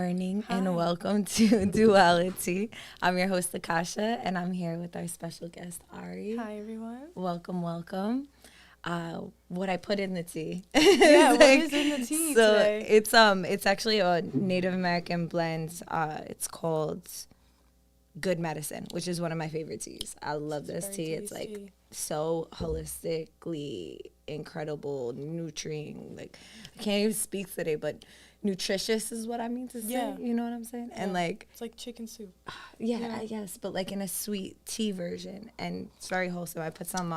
morning Hi. and welcome to DualiTea. I'm your host, Akasha, and I'm here with our special guest, Ari. Hi, everyone. Welcome, welcome. What I put in the tea. Yeah, what is in the tea today? It's actually a Native American blend. It's called Good Medicine, which is one of my favorite teas. I love this tea. It's like so holistically incredible, nutrient. Like I can't even speak today, but nutritious is what I mean to say. Yeah. You know what I'm saying? Yeah. And like It's like chicken soup. yeah, yes, but like in a sweet tea version, and it's very wholesome. I put some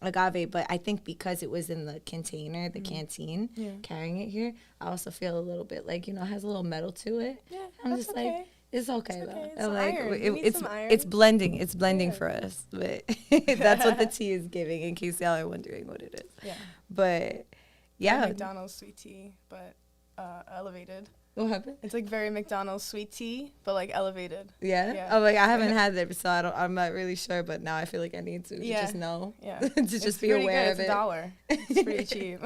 agave, but I think because it was in the container, the canteen, carrying it here, I also feel a little bit like, it has a little metal to it. Yeah, I'm that's just okay. like, it's okay It's though. okay. It's And like iron. You need it's some iron. it's blending. It's blending Yeah. for us, but that's what the tea is giving. In case y'all are wondering what it is. Yeah. But yeah, Like McDonald's sweet tea, but elevated. what happened? It's like very McDonald's sweet tea, but like elevated. Yeah. Yeah. Oh, like I haven't had it, so I'm not really sure. But now I feel like I need to Yeah. just know, Yeah. to just be aware of It's it. $1. It's pretty cheap.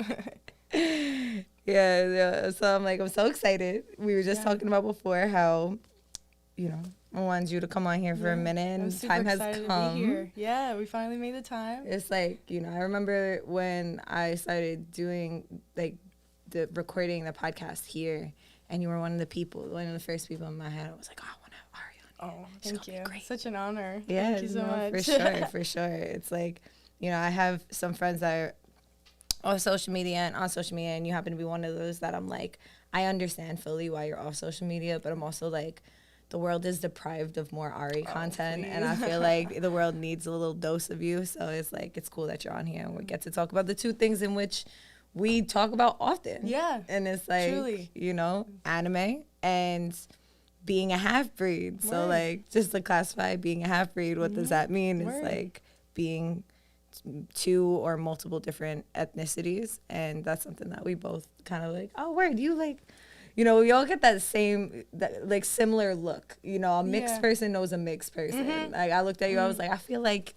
Yeah. So I'm so excited. We were just talking about before how, I wanted you to come on here for a minute, I'm and super time has excited come. to be here. Yeah, we finally made the time. It's like, I remember when I started doing like the recording the podcast here, and you were one of the first people in my head. I was like, oh, I want to have Ari on here. Oh, She's thank gonna you. be great. Such an honor. Yeah, Thank you so much. for sure, for sure. It's like, I have some friends that are off social media and on social media, and you happen to be one of those that I'm like, I understand fully why you're off social media, but I'm also like, the world is deprived of more Ari content, and I feel like the world needs a little dose of you. So it's like, it's cool that you're on here, and we get to talk about the two things in which we talk about often. Yeah, and it's like, truly. Anime and being a half-breed. So Word. like, just to classify being a half-breed, what does that mean? Word. It's like being two or multiple different ethnicities, and that's something that we both kind of like, oh, word, you like, we all get that similar look. A mixed person knows a mixed person. Like I looked at you, I was like, I feel like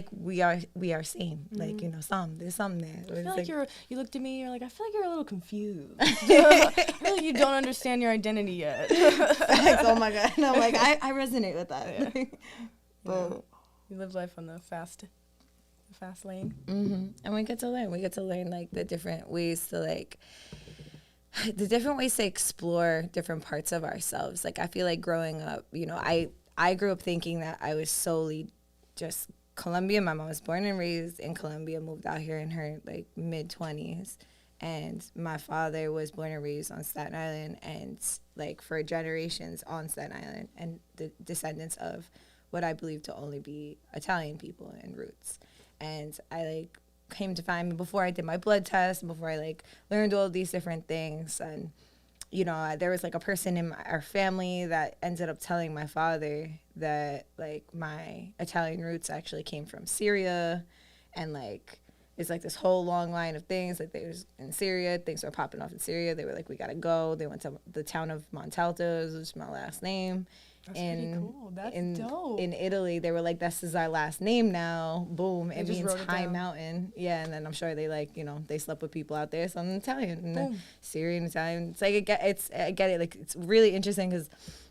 we are same. Like, there's something there. I feel like you looked at me, you're like, I feel like you're a little confused. I feel like you don't understand your identity yet. Facts, oh my God. And I'm like, I resonate with that. Yeah. But you live life on the fast lane. and we get to learn like the different ways to explore different parts of ourselves. Like I feel like growing up, I grew up thinking that I was solely just Colombian. My mom was born and raised in Colombia, moved out here in her like mid-20s, and my father was born and raised on Staten Island, and like for generations on Staten Island, and the descendants of what I believe to only be Italian people and roots. And I came to find, before I did my blood test, and before I learned all these different things, and there was a person in our family that ended up telling my father that my Italian roots actually came from Syria, and it's this whole long line of things. They was in Syria, things were popping off in Syria. They were like, we gotta go. They went to the town of Montalto, which is my last name. That's pretty cool. That's dope. In Italy, they were like, this is our last name now. Boom. It means high mountain. Yeah, and then I'm sure they they slept with people out there. So I'm Italian. And then Syrian, Italian. It's I get it. It's really interesting because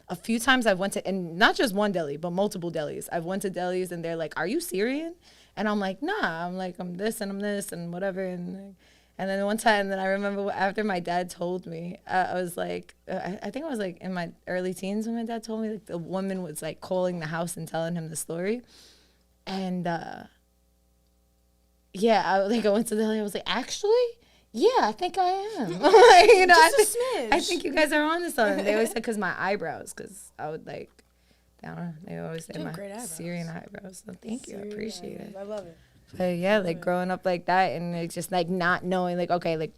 a few times I've went to, and not just one deli, but multiple delis. I've went to delis and they're like, are you Syrian? And I'm like, nah. I'm like, I'm this and whatever. And then one time, I remember after my dad told me, I was like, I think I was in my early teens when my dad told me, the woman was calling the house and telling him the story. And I went to the I was like, actually, yeah, I think I am. I think you guys are on to something. They always said because my eyebrows, because I would I don't know, they always say my Syrian eyebrows. So thank you, I appreciate it. I love it. But yeah, growing up like that, and just not knowing okay,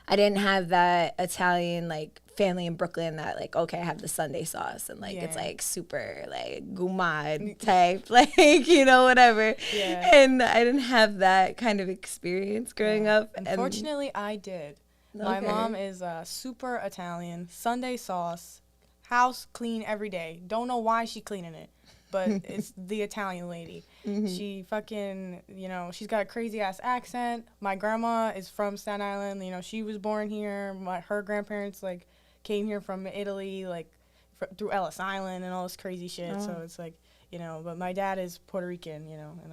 I didn't have that Italian family in Brooklyn that okay, I have the Sunday sauce and it's super gumad type whatever. Yeah. And I didn't have that kind of experience growing up. Unfortunately, I did. My mom is super Italian, Sunday sauce, house clean every day. Don't know why she cleaning it, but it's the Italian lady. She fucking, she's got a crazy ass accent. My grandma is from Staten Island. She was born here. Her grandparents came here from Italy, like through Ellis Island and all this crazy shit. So it's like, you know, but my dad is Puerto Rican, you know, and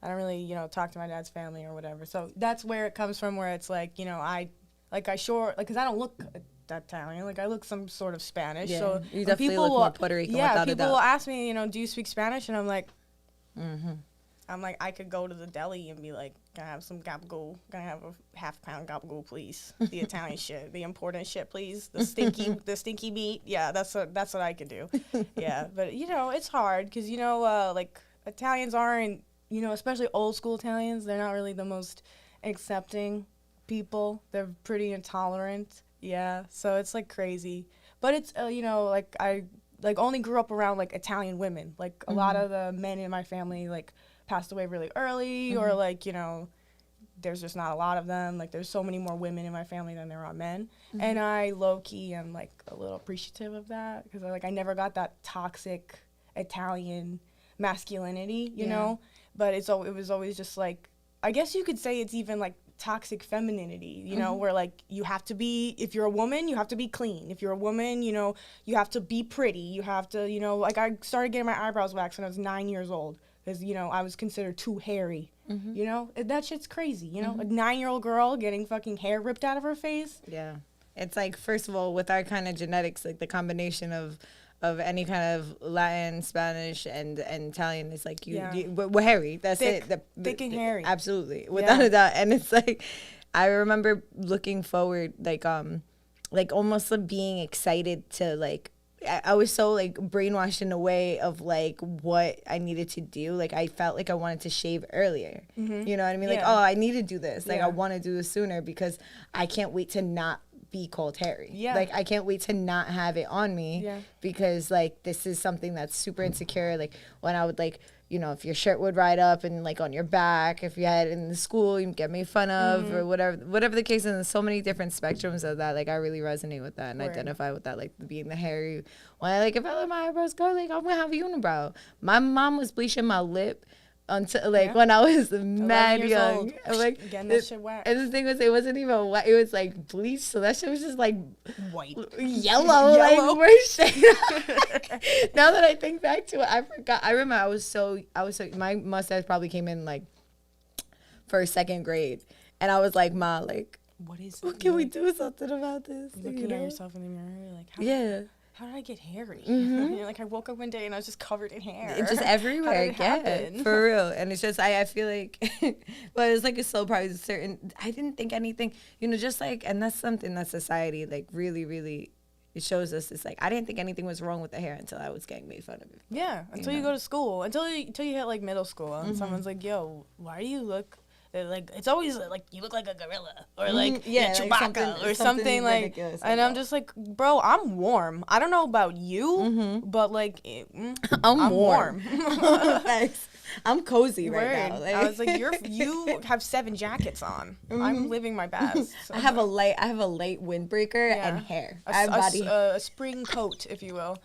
I don't really, you know, talk to my dad's family or whatever. So that's where it comes from, where it's like, you know, because I don't look Italian, like I look some sort of Spanish. Yeah, so you definitely look more Puerto Rican. Yeah, without people a doubt. will ask me, you know, do you speak Spanish? And I'm like, Mm-hmm. I could go to the deli and be like, can I have some gabagool? Can I have a half-pound gabagool, please? The Italian shit, the important shit, please. The stinky meat. Yeah, that's what I could do. Yeah, but you know, it's hard because you know, like Italians aren't, you know, especially old school Italians, they're not really the most accepting people. They're pretty intolerant. Yeah, so it's like crazy. But it's you know, like I only grew up around like Italian women. Like a lot of the men in my family like passed away really early, or like, you know, there's just not a lot of them. Like there's so many more women in my family than there are men. And I low-key am like a little appreciative of that, because I never got that toxic Italian masculinity, you know. But it was always just like, I guess you could say it's even like toxic femininity, you know, where like you have to be, if you're a woman, you have to be clean. If you're a woman, you know, you have to be pretty. You have to, you know, like I started getting my eyebrows waxed when I was 9 years old because, you know, I was considered too hairy. You know, that shit's crazy, you know, a 9-year-old girl getting fucking hair ripped out of her face. Yeah. It's like, first of all, with our kind of genetics, like the combination of any kind of Latin, Spanish, and Italian is like we're hairy. That's thick, it. Thick and hairy. Absolutely, without a doubt. And it's like, I remember looking forward, like almost like being excited to like. I was so like brainwashed in a way of like what I needed to do. Like I felt like I wanted to shave earlier. You know what I mean? Like, oh, I need to do this. Like I want to do this sooner because I can't wait to not be called hairy. Yeah. Like I can't wait to not have it on me because like this is something that's super insecure. Like when I would like, you know, if your shirt would ride up and like on your back, if you had it in the school, you get made fun of or whatever the case is. And there's so many different spectrums of that. Like I really resonate with that and identify with that, like being the hairy. When like if I let my eyebrows go, like I'm gonna have a unibrow. My mom was bleaching my lip until like when I was mad young. Old. Like getting that shit waxed. And the thing was, it wasn't even white. It was like bleached, so that shit was just like white, yellow. Like worse shade. Now that I think back to it, I forgot. I remember I was so my mustache probably came in like first, second grade, and I was like, Ma, like, what can we do something about this? Looking at yourself in the mirror, like, how did I get hairy? Like I woke up one day and I was just covered in hair. It's just everywhere. For real. And it's just I feel like, but it's like a slow process. I didn't think anything. You know, just like, and that's something that society like really, really. It shows us. It's like I didn't think anything was wrong with the hair until I was getting made fun of it. Yeah, until you go to school, until you hit like middle school, and someone's like, "Yo, why do you look?" Like it's always like you look like a gorilla or like Chewbacca like or something like, and I'm just like, bro, I'm warm. I don't know about you, but like I'm warm. I'm cozy right now. Like, I was like, you have 7 jackets on. I'm living my best. So I have a light windbreaker and hair. A spring coat, if you will.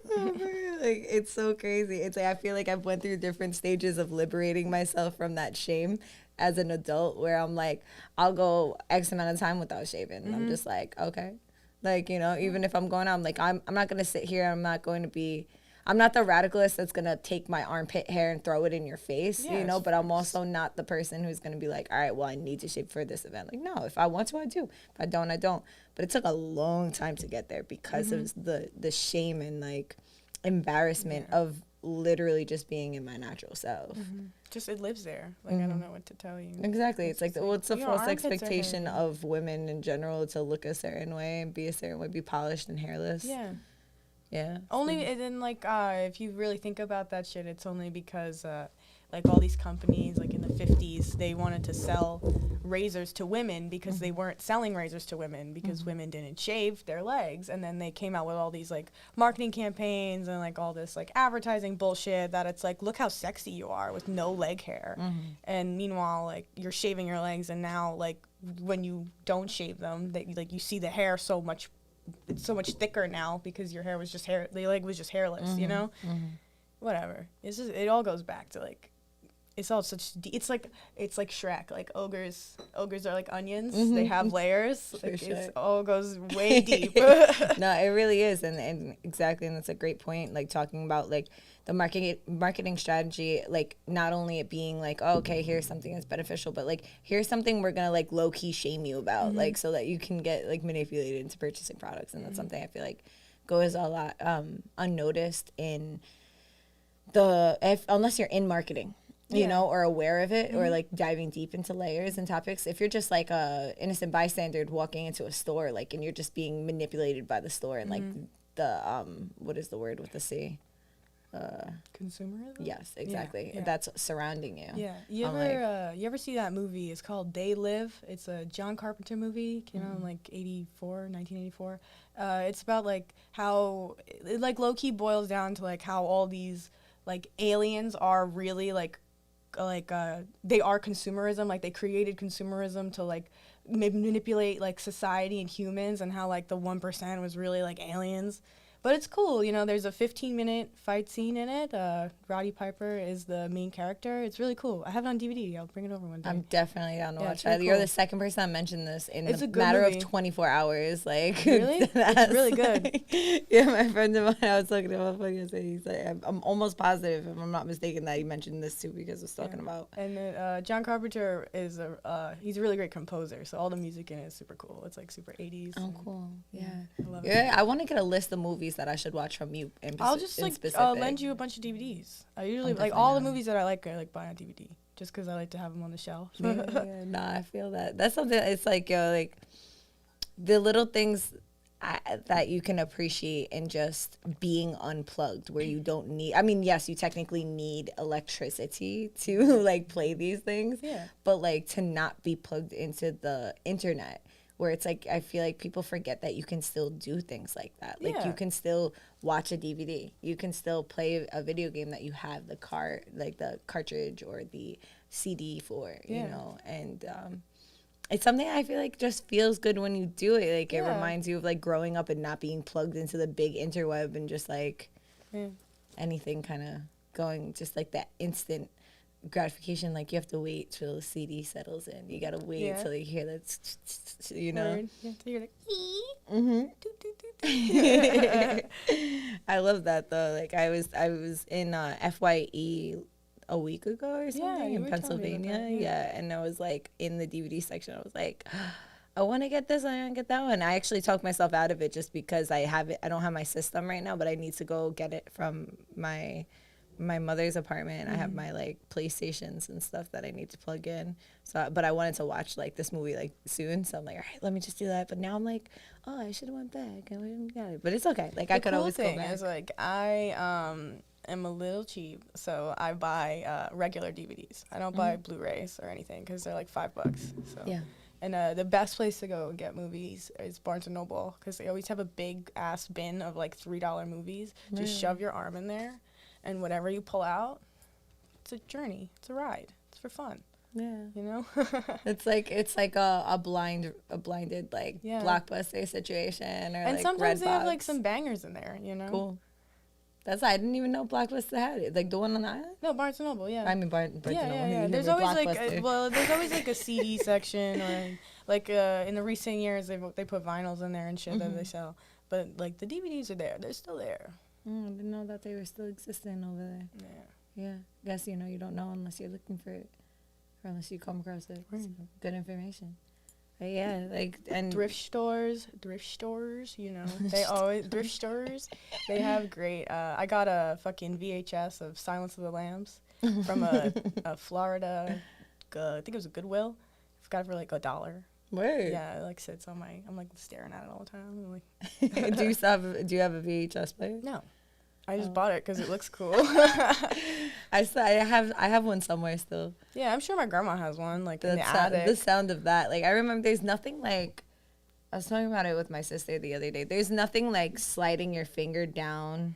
Like it's so crazy. It's like I feel like I've went through different stages of liberating myself from that shame as an adult, where I'm like, I'll go X amount of time without shaving. I'm just like, okay, like, you know, even if I'm going out, I'm like, I'm not gonna sit here. I'm not the radicalist that's gonna take my armpit hair and throw it in your face, you know. But I'm also not the person who's gonna be like, all right, well, I need to shave for this event. Like, no, if I want to, I do. If I don't, I don't. But it took a long time to get there because of the shame and like embarrassment of literally just being in my natural self. Just it lives there. Like I don't know what to tell you. Exactly. It's like it's a false expectation of women in general to look a certain way and be a certain way, be polished and hairless. Yeah. Only, and then, like, if you really think about that shit, it's only because, like, all these companies, like, in the 50s, they wanted to sell razors to women because they weren't selling razors to women because women didn't shave their legs. And then they came out with all these, like, marketing campaigns and, like, all this, like, advertising bullshit that it's like, look how sexy you are with no leg hair. And meanwhile, like, you're shaving your legs, and now, like, when you don't shave them, like, you see the hair it's so much thicker now because your hair was just the leg was just hairless, you know? Whatever. It's just, it all goes back to like it's all such. It's like Shrek. Like ogres are like onions. They have layers. Like sure. It all goes way deep. No, it really is, and exactly, and that's a great point. Like talking about like the marketing strategy, like not only it being like, oh, okay, here's something that's beneficial, but like here's something we're gonna like low key shame you about, like so that you can get like manipulated into purchasing products, and that's something I feel like goes a lot unnoticed in unless you're in marketing. You know, or aware of it, or like diving deep into layers and topics. If you're just like a innocent bystander walking into a store, like, and you're just being manipulated by the store and like the what is the word with the C? Consumerism. Yes, exactly. That's surrounding you. Yeah. You ever see that movie? It's called They Live. It's a John Carpenter movie. Came out in like 1984. It's about like how it like low key boils down to like how all these like aliens are really like they are consumerism. Like they created consumerism to like manipulate like society and humans, and how like the 1% was really like aliens. But it's cool, you know, there's a 15-minute fight scene in it. Roddy Piper is the main character. It's really cool. I have it on DVD. I'll bring it over one day. I'm definitely down to watch really that. You're cool. the second person that mentioned this in It's a a good matter movie. of 24 hours. Like, Really? It's really good. Like, yeah, my friend of mine, I was talking to him, he's like, I'm almost positive, if I'm not mistaken, that he mentioned this too because I was talking about. And then John Carpenter is he's a really great composer, so all the music in it is super cool. It's like super 80s. Oh, cool. Yeah. I love it. Yeah, I want to get a list of movies that I should watch from you. I'll just like lend you a bunch of DVDs. I usually like all the movies that I like buy on DVD just because I like to have them on the shelf. Yeah, nah, I feel that. That's something. It's like like the little things that you can appreciate in just being unplugged, where you don't need. I mean, yes, you technically need electricity to like play these things. Yeah. But like to not be plugged into the internet, where it's like I feel like people forget that you can still do things like that. Like you can still watch a DVD, you can still play a video game that you have the cartridge or the CD for, you know, and it's something I feel like just feels good when you do it. Like it reminds you of like growing up and not being plugged into the big interweb and just like anything kind of going, just like that instant gratification. Like you have to wait till the CD settles in. You gotta wait till you hear that, you know. Word. You have to hear like, I love that though. Like I was in FYE a week ago or something in Pennsylvania. Yeah, and I was like in the DVD section. I was like, I want to get this, I want to get that one. I actually talked myself out of it just because I don't have my system right now, but I need to go get it from my mother's apartment. I have my like PlayStations and stuff that I need to plug in. So, but I wanted to watch like this movie like soon. So I'm like, all right, let me just do that. But now I'm like, oh, I should have went back. I wouldn't got it. But it's okay. Like I could always go back. The cool thing is like I am a little cheap, so I buy regular DVDs. I don't buy Blu-rays or anything because they're like $5. So yeah. And the best place to go get movies is Barnes & Noble because they always have a big ass bin of like $3 movies. Just shove your arm in there. And whatever you pull out, it's a journey. It's a ride. It's for fun. Yeah. You know? it's like a blinded like Blockbuster situation or and like sometimes Redbox. they have like some bangers in there, you know? Cool. I didn't even know Blockbuster had it. Like the one on the island? No, Barnes & Noble, yeah. I mean Barnes & Noble. Yeah. There's always there's always like a CD section or like in the recent years they put vinyls in there and shit that they sell. But like the DVDs are there. They're still there. I didn't know that they were still existing over there. Yeah. Guess, you don't know unless you're looking for it or unless you come across it. So, good information. But yeah, like, and thrift stores, you know, they always, thrift stores, they have great, I got a fucking VHS of Silence of the Lambs from a Florida, I think it was a Goodwill. I got it for like $1. Word. Yeah, it like sits on I'm like staring at it all the time. I'm like, do you have a VHS player? No, I just bought it because it looks cool. I have one somewhere still. Yeah, I'm sure my grandma has one, like in the attic. The sound of that, like I remember, there's nothing like, I was talking about it with my sister the other day. There's nothing like sliding your finger down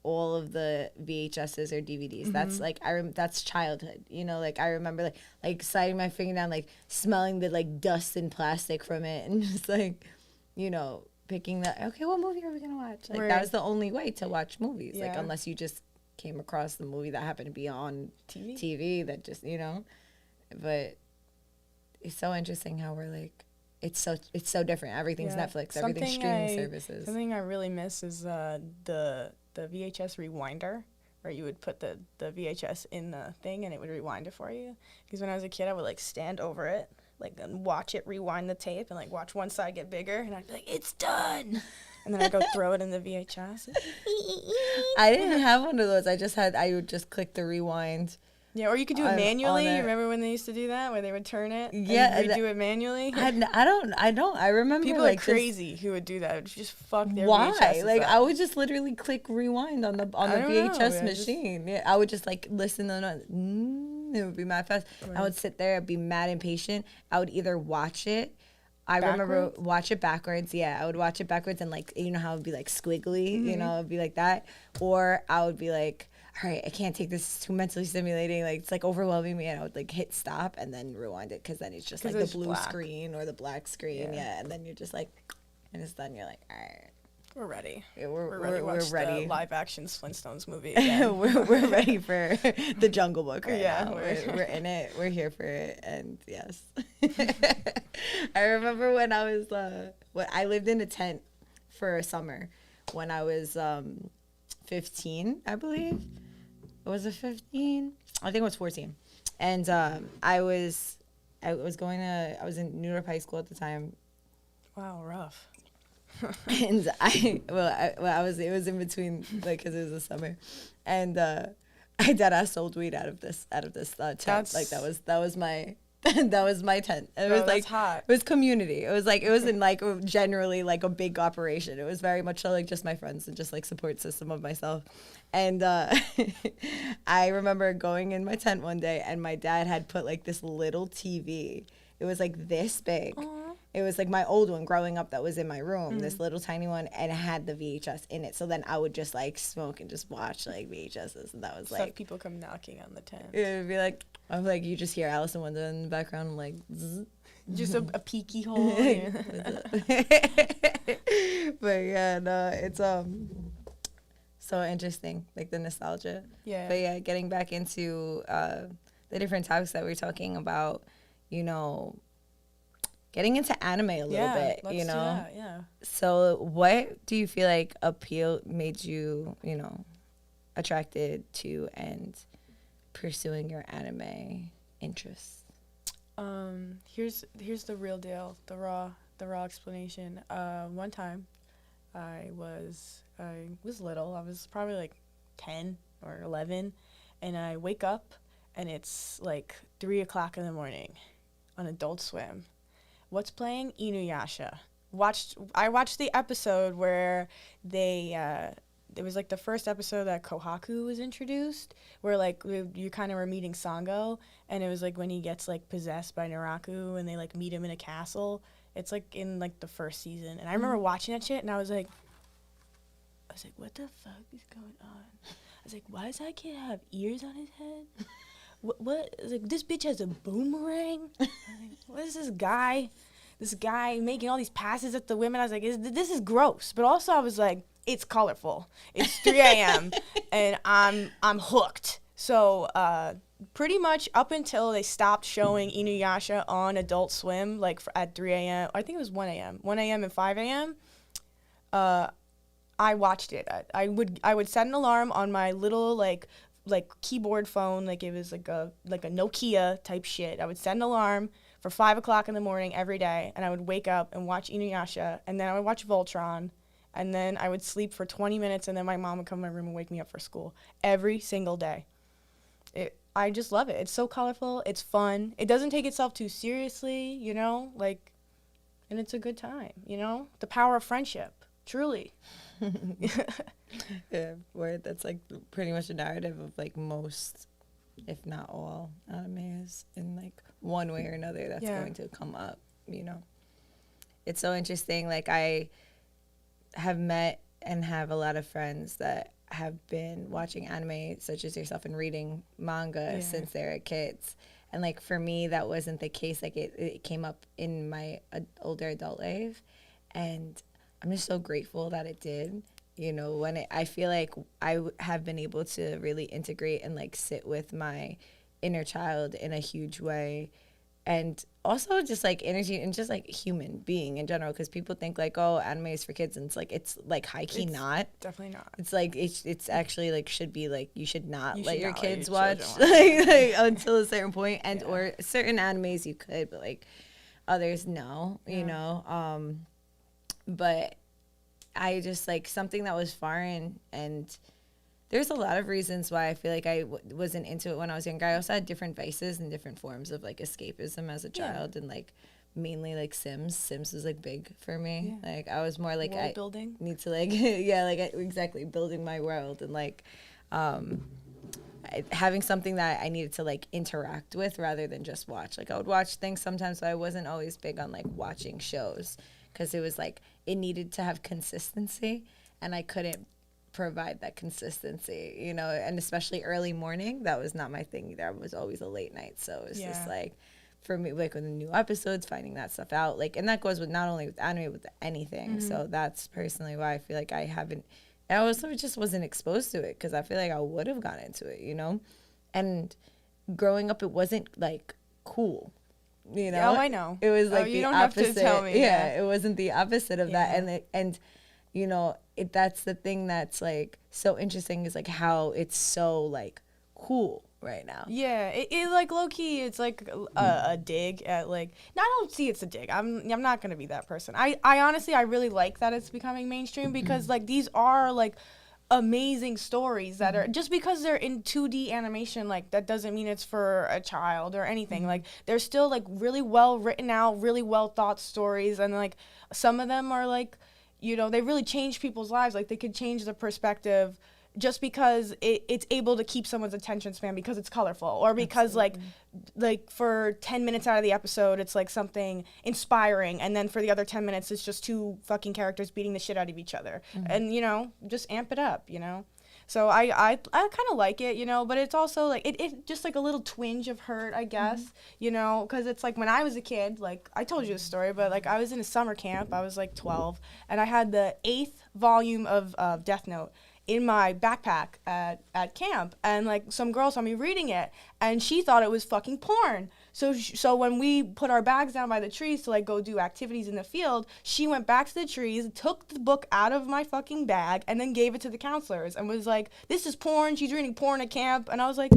all of the VHSs or DVDs. That's like that's childhood. Like I remember like sliding my finger down, like smelling the like dust and plastic from it, and just like, picking that. Okay, what movie are we gonna watch? Like that was the only way to watch movies. Like unless you just came across the movie that happened to be on TV that just, but it's so interesting how we're like, it's so different. Everything's Netflix, everything's streaming services. Something I really miss is the VHS rewinder, where you would put the VHS in the thing and it would rewind it for you. Because when I was a kid, I would like stand over it, like and watch it rewind the tape and like watch one side get bigger, and I'd be like, it's done. And then I'd go throw it in the VHS. I didn't have one of those. I would just click the rewind. Yeah, or you could do it manually. You remember when they used to do that, where they would turn it and redo it manually? I don't. I remember people like are crazy who would do that. It would just fuck their why? VHSs Like up. I would just literally click rewind on the VHS machine. Yeah, I would just like listen to it would be mad fast. Right. I would sit there, I'd be mad impatient. I would either watch it. Remember watch it backwards. Yeah, I would watch it backwards and like how it would be like squiggly, it'd be like that. Or I would be like, all right, I can't take this. It's too mentally stimulating. Like it's like overwhelming me, and I would like hit stop and then rewind it because then it's just like the blue screen or the black screen. Yeah, and then you're just like, and it's done. You're like, all right, we're ready. Yeah, we're ready. The live action Flintstones movie. we're ready for the Jungle Book right now. We're in it. We're here for it, and yes. I remember when I was I lived in a tent for a summer when I was 15, I believe. Was it 15? I think it was 14. And I was in New York High School at the time. Wow, rough. And it was in between, like, because it was the summer. And I deadass sold weed out of this tent. Like that was my that was my tent. It was like hot. It was community. It wasn't like generally like a big operation. It was very much so like just my friends and just like support system of myself. And I remember going in my tent one day and my dad had put like this little TV. It was like this big. Aww. It was like my old one growing up that was in my room, this little tiny one, and it had the VHS in it. So then I would just like smoke and just watch like VHSs, and that was like people come knocking on the tent. It would be like, I'm like, you just hear Alice in Wonderland in the background. I'm like, zzz. Just a peeky hole. But yeah, no, it's so interesting, like the nostalgia. Yeah. But yeah, getting back into the different topics that we're talking about, getting into anime a little bit, let's do that, yeah. So what do you feel like made you, attracted to and pursuing your anime interests? Here's the real deal, the raw explanation. One time I was little. I was probably like 10 or 11, and I wake up and it's like 3 o'clock in the morning on Adult Swim. What's playing? Inuyasha. I watched the episode where it was like the first episode that Kohaku was introduced, where like you kind of were meeting Sango, and it was like when he gets like possessed by Naraku and they like meet him in a castle. It's like in like the first season, and I remember watching that shit and I was like, what the fuck is going on? I was like, why does that kid have ears on his head? What? Like, this bitch has a boomerang? Like, what is this guy? This guy making all these passes at the women. I was like, this is gross. But also I was like, it's colorful. It's 3 a.m. and I'm hooked. So pretty much up until they stopped showing Inuyasha on Adult Swim, like at 3 a.m. I think it was 1 a.m. 1 a.m. and 5 a.m. I watched it. I would set an alarm on my little like keyboard phone, like it was like a Nokia type shit. I would set an alarm for 5 o'clock in the morning every day, and I would wake up and watch Inuyasha, and then I would watch Voltron, and then I would sleep for 20 minutes, and then my mom would come in my room and wake me up for school every single day. I just love it. It's so colorful. It's fun. It doesn't take itself too seriously, like, and it's a good time, The power of friendship, truly. Yeah, where that's like pretty much a narrative of like most, if not all, animes in like one way or another that's going to come up, It's so interesting. Like I have met and have a lot of friends that have been watching anime such as yourself and reading manga since they were kids. And like for me, that wasn't the case. Like it came up in my older adult life, and I'm just so grateful that it did, you know, I feel like have been able to really integrate and like sit with my inner child in a huge way, and also just like energy and just like human being in general, because people think like, oh, anime is for kids, and it's like high key not. Definitely not. It's like it's actually like should be like you should not let your kids watch like until a certain point, and or certain animes you could, but like others no, you know. But I just like something that was foreign, and there's a lot of reasons why I feel like I wasn't into it when I was younger. I also had different vices and different forms of like escapism as a child, and like mainly like Sims was like big for me. Like I was more like world building. Need to like exactly building my world, and like having something that I needed to like interact with rather than just watch. Like I would watch things sometimes, but I wasn't always big on like watching shows, because it was like it needed to have consistency, and I couldn't provide that consistency, you know, and especially early morning, that was not my thing either. I was always a late night, so it was just like, for me, like with the new episodes, finding that stuff out, like, and that goes with not only with anime, with anything. So that's personally why I feel like I also just wasn't exposed to it, because I feel like I would have gotten into it, you know. And growing up, it wasn't like cool, you know. Oh, I know. It was like you the don't opposite. have to tell me. It wasn't the opposite of that, and you know, that's the thing that's like so interesting, is like how it's so like cool right now. Yeah, it like low key, it's like a dig at like. No, I don't see it's a dig. I'm not gonna be that person. I honestly I really like that it's becoming mainstream, because like these are like amazing stories that are, just because they're in 2D animation, like that doesn't mean it's for a child or anything. Like they're still like really well written out, really well thought stories, and like some of them are like, you know, they really change people's lives. Like they could change the perspective just because it's able to keep someone's attention span, because it's colorful, or because like for 10 minutes out of the episode it's like something inspiring, and then for the other 10 minutes it's just two fucking characters beating the shit out of each other. And you know, just amp it up, you know. So I kind of like it, you know, but it's also like it just like a little twinge of hurt, I guess, you know, because it's like when I was a kid, like I told you this story, but like I was in a summer camp, I was like 12, and I had the 8th volume of Death Note in my backpack at camp, and like some girl saw me reading it, and she thought it was fucking porn. So when we put our bags down by the trees to like go do activities in the field, she went back to the trees, took the book out of my fucking bag, and then gave it to the counselors and was like, "This is porn. She's reading porn at camp." And I was like,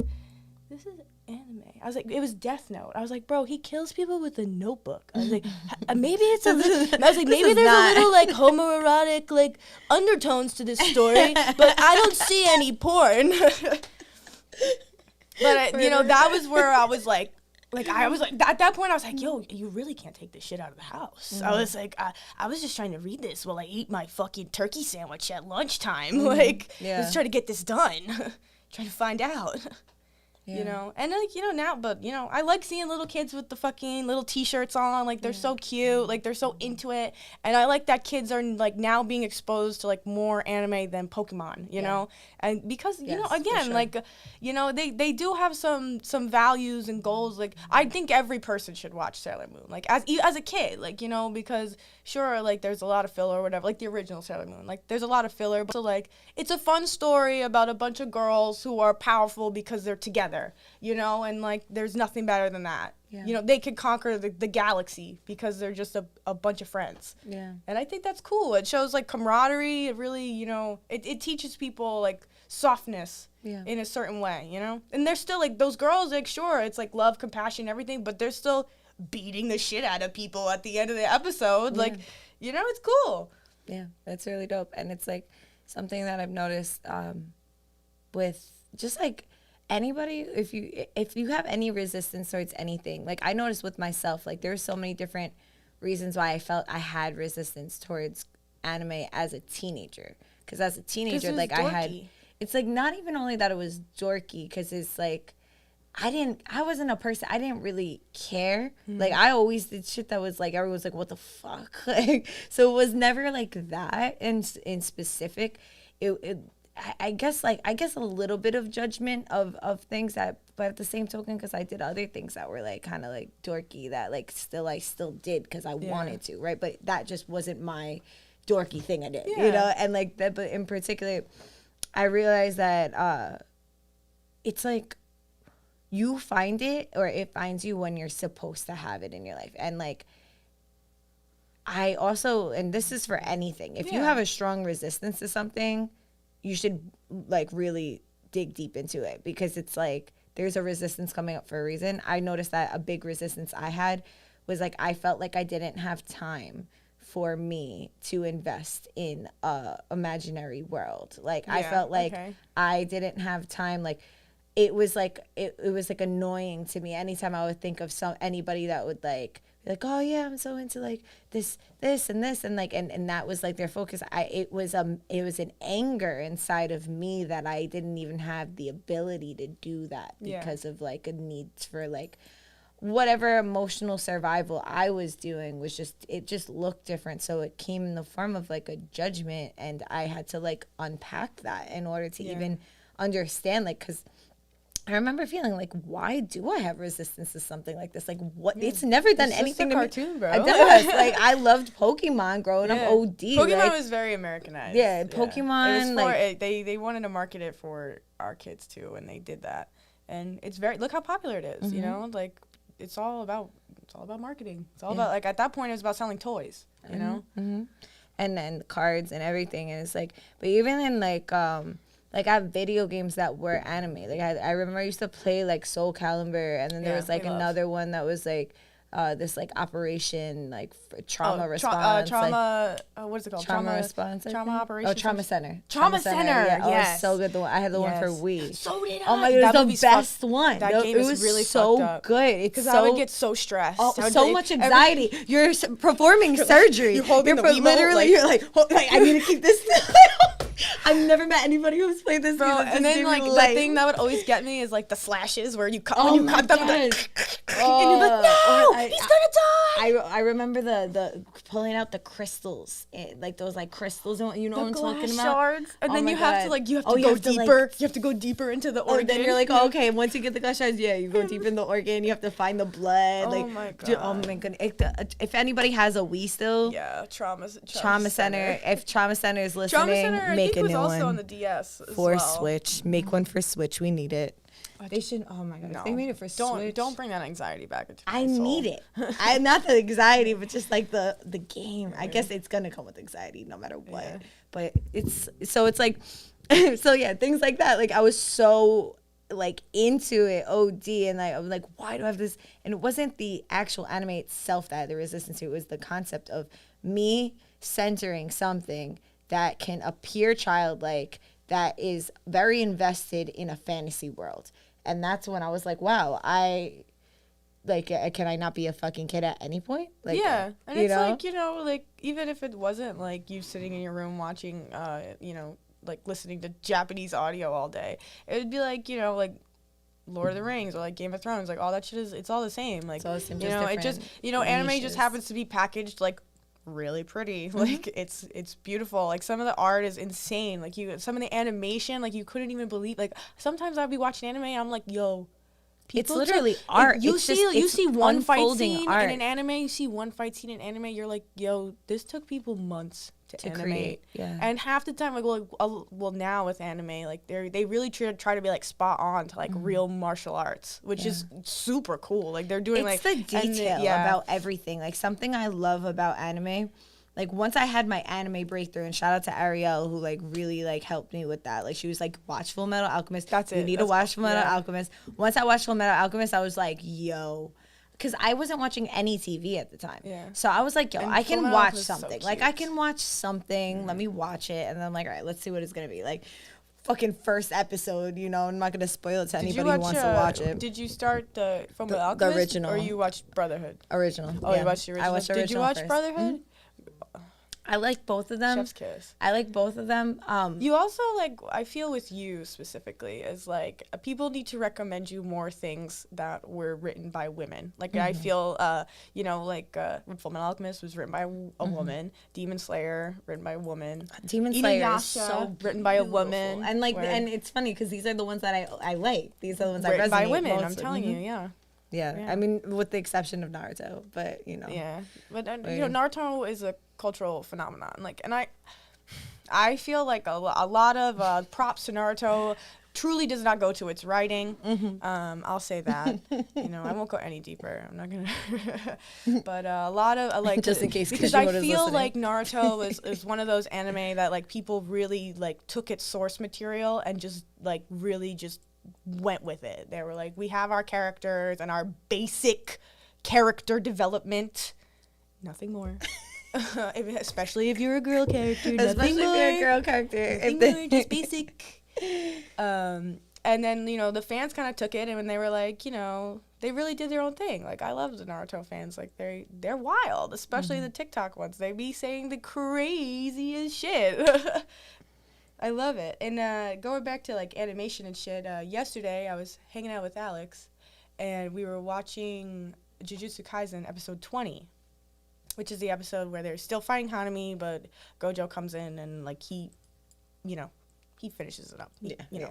"This is anime." I was like, it was Death Note. I was like, bro, he kills people with a notebook. I was like, maybe it's a little, I was like, maybe there's a little like homoerotic like undertones to this story, but I don't see any porn. But you know, that was where I was like I was like, at that point I was like, yo, you really can't take this shit out of the house. I was like, I was just trying to read this while I eat my fucking turkey sandwich at lunchtime. Like, let's try to get this done. Trying to find out. You know, and like, you know, now, but you know, I like seeing little kids with the fucking little t-shirts on, like they're so cute, like they're so into it, and I like that kids are like now being exposed to like more anime than Pokemon, you know, and because you know, again, like, you know, they do have some values and goals. Like I think every person should watch Sailor Moon, like as a kid, like, you know, because sure, like there's a lot of filler or whatever, like the original Sailor Moon, like there's a lot of filler, but so like it's a fun story about a bunch of girls who are powerful because they're together, you know, and like there's nothing better than that. You know, they could conquer the galaxy because they're just a bunch of friends. And I think that's cool. It shows like camaraderie. It really, you know, it teaches people like softness in a certain way, you know, and they're still like those girls, like sure, it's like love, compassion, everything, but they're still beating the shit out of people at the end of the episode. Like, you know, it's cool. Yeah, that's really dope. And it's like something that I've noticed with just like anybody, if you have any resistance towards anything, like I noticed with myself, like there's so many different reasons why I felt I had resistance towards anime as a teenager. Because as a teenager, like dorky. It's like not even only that it was dorky, because it's like I wasn't a person, I didn't really care. Like I always did shit that was like, everyone was like, what the fuck? Like, so it was never like that in specific. I guess a little bit of judgment of things that, but at the same token, because I did other things that were like kind of like dorky that like I still did because I wanted to, right? But that just wasn't my dorky thing I did, you know? And like that, but in particular, I realized that it's like you find it or it finds you when you're supposed to have it in your life. And like, I also, and this is for anything, if you have a strong resistance to something, you should like really dig deep into it, because it's like there's a resistance coming up for a reason. I noticed that a big resistance I had was like I felt like I didn't have time for me to invest in a imaginary world. Like I felt like I didn't have time. Like it was like it was like annoying to me anytime I would think of anybody that would like be like, oh yeah, I'm so into like this and this, and like and that was like their focus. It was an anger inside of me that I didn't even have the ability to do that because of like a need for like whatever emotional survival I was doing was it just looked different. So it came in the form of like a judgment, and I had to like unpack that in order to even understand, like, because I remember feeling like, why do I have resistance to something like this? Like, what? It's never done anything to cartoon, me. Bro. It does. Like, I loved Pokemon growing up. OD. Pokemon was very Americanized. Yeah, Pokemon. It was for, they wanted to market it for our kids too, and they did that. And it's look how popular it is. You know, like it's all about marketing. It's all about, like, at that point it was about selling toys. You know, and then cards and everything. And it's like, but even in like I have video games that were anime. Like I remember I used to play like Soul Calibur, and then there was like another one that was like this like operation like trauma response. What is it called? Trauma response. Trauma operation. Oh, Trauma Center. Trauma Center. Yeah, Yes. Oh, it was so good. I had the one for Wii. So did I. Oh my god, it was the best one. That game is really so good. Because I would get so stressed. So much anxiety. You're performing surgery. You're holding the remote. Literally, you're like, I need to keep this. I've never met anybody who's played this game. And then like the thing that would always get me is like the slashes where you cut when you cut them, and you're like, no, he's gonna die. I remember the pulling out the crystals, like those like crystals, you know what I'm talking about? Shards. And then you have to go deeper. You have to go deeper into the organ. And then you're like, okay, once you get the glass shards, you go deep in the organ. You have to find the blood. Oh my god. Oh my goodness. If anybody has a Wii still, Trauma Center. If Trauma Center is listening, make a new one. Also on the DS for Switch. Make one for Switch. We need it. They should. Oh my god! No. If they made it for Switch. Don't bring that anxiety back into my I soul. need it. Not the anxiety, but just like the game. I guess it's gonna come with anxiety no matter what. Yeah. But it's like, so yeah, things like that. Like I was so like into it, OD, and I was like, why do I have this? And it wasn't the actual anime itself that I had the resistance to. It was the concept of me centering something that can appear childlike, that is very invested in a fantasy world. And that's when I was like, wow, can I not be a fucking kid at any point? Like, and it's like, like, even if it wasn't like you sitting in your room watching, like listening to Japanese audio all day, it would be like, like Lord of the Rings or like Game of Thrones, like all that shit it's all the same. Like, it's all it just, anime niches. Just happens to be packaged like really pretty. Like it's beautiful. Like some of the art is insane. Like some of the animation, like you couldn't even believe. Like sometimes I'd be watching anime and I'm like, yo, it's literally art. You see one fight scene in an anime. You see one fight scene in anime. You're like, yo, this took people months to animate. Yeah. And half the time, well, now with anime, like they really try to be like spot on to like real martial arts, which is super cool. Like they're doing it's the detail about everything. Like something I love about anime. Like once I had my anime breakthrough, and shout out to Ariel who like really like helped me with that. Like she was like, watch Full Metal Alchemist. That's it. You need to watch Full Metal Alchemist. Once I watched Full Metal Alchemist, I was like, yo. Because I wasn't watching any TV at the time. Yeah. So I was like, yo, I can watch something. So like I can watch something. Let me watch it. And then I'm like, all right, let's see what it's going to be. Like fucking first episode, I'm not going to spoil it to anybody who wants to watch it. Did you start the Full Metal Alchemist? The original. Or you watched Brotherhood? Original. Oh, you watched the original? I watched the original. Did you watch first. Brotherhood? Mm-hmm. I like both of them. Chef's kiss. I like both of them. You also like, I feel with you specifically is like people need to recommend you more things that were written by women. Like I feel, like Full Metal Alchemist was written by a woman. Demon Slayer written by a woman. Demon Slayer is so written by a woman. And like, and it's funny because these are the ones that I like. These are the ones I resonate by women. most I'm telling you, yeah. Yeah. I mean, with the exception of Naruto, but Yeah, but Naruto is a cultural phenomenon. Like, and I feel like a lot of props to Naruto truly does not go to its writing. I'll say that. I won't go any deeper. I'm not gonna. But a lot of like just in case, because I feel like Naruto is one of those anime that like people really like took its source material and just like really just went with it. They were like, we have our characters and our basic character development, nothing more. Especially if you're a girl character, especially if you're a girl character, nothing more, just basic. And then the fans kind of took it, and when they were like, they really did their own thing. Like, I love the Naruto fans. Like, they're wild, especially the TikTok ones. They be saying the craziest shit. I love it. And going back to like animation and shit, yesterday I was hanging out with Alex, and we were watching Jujutsu Kaisen episode 20, which is the episode where they're still fighting Hanami, but Gojo comes in and like he finishes it up.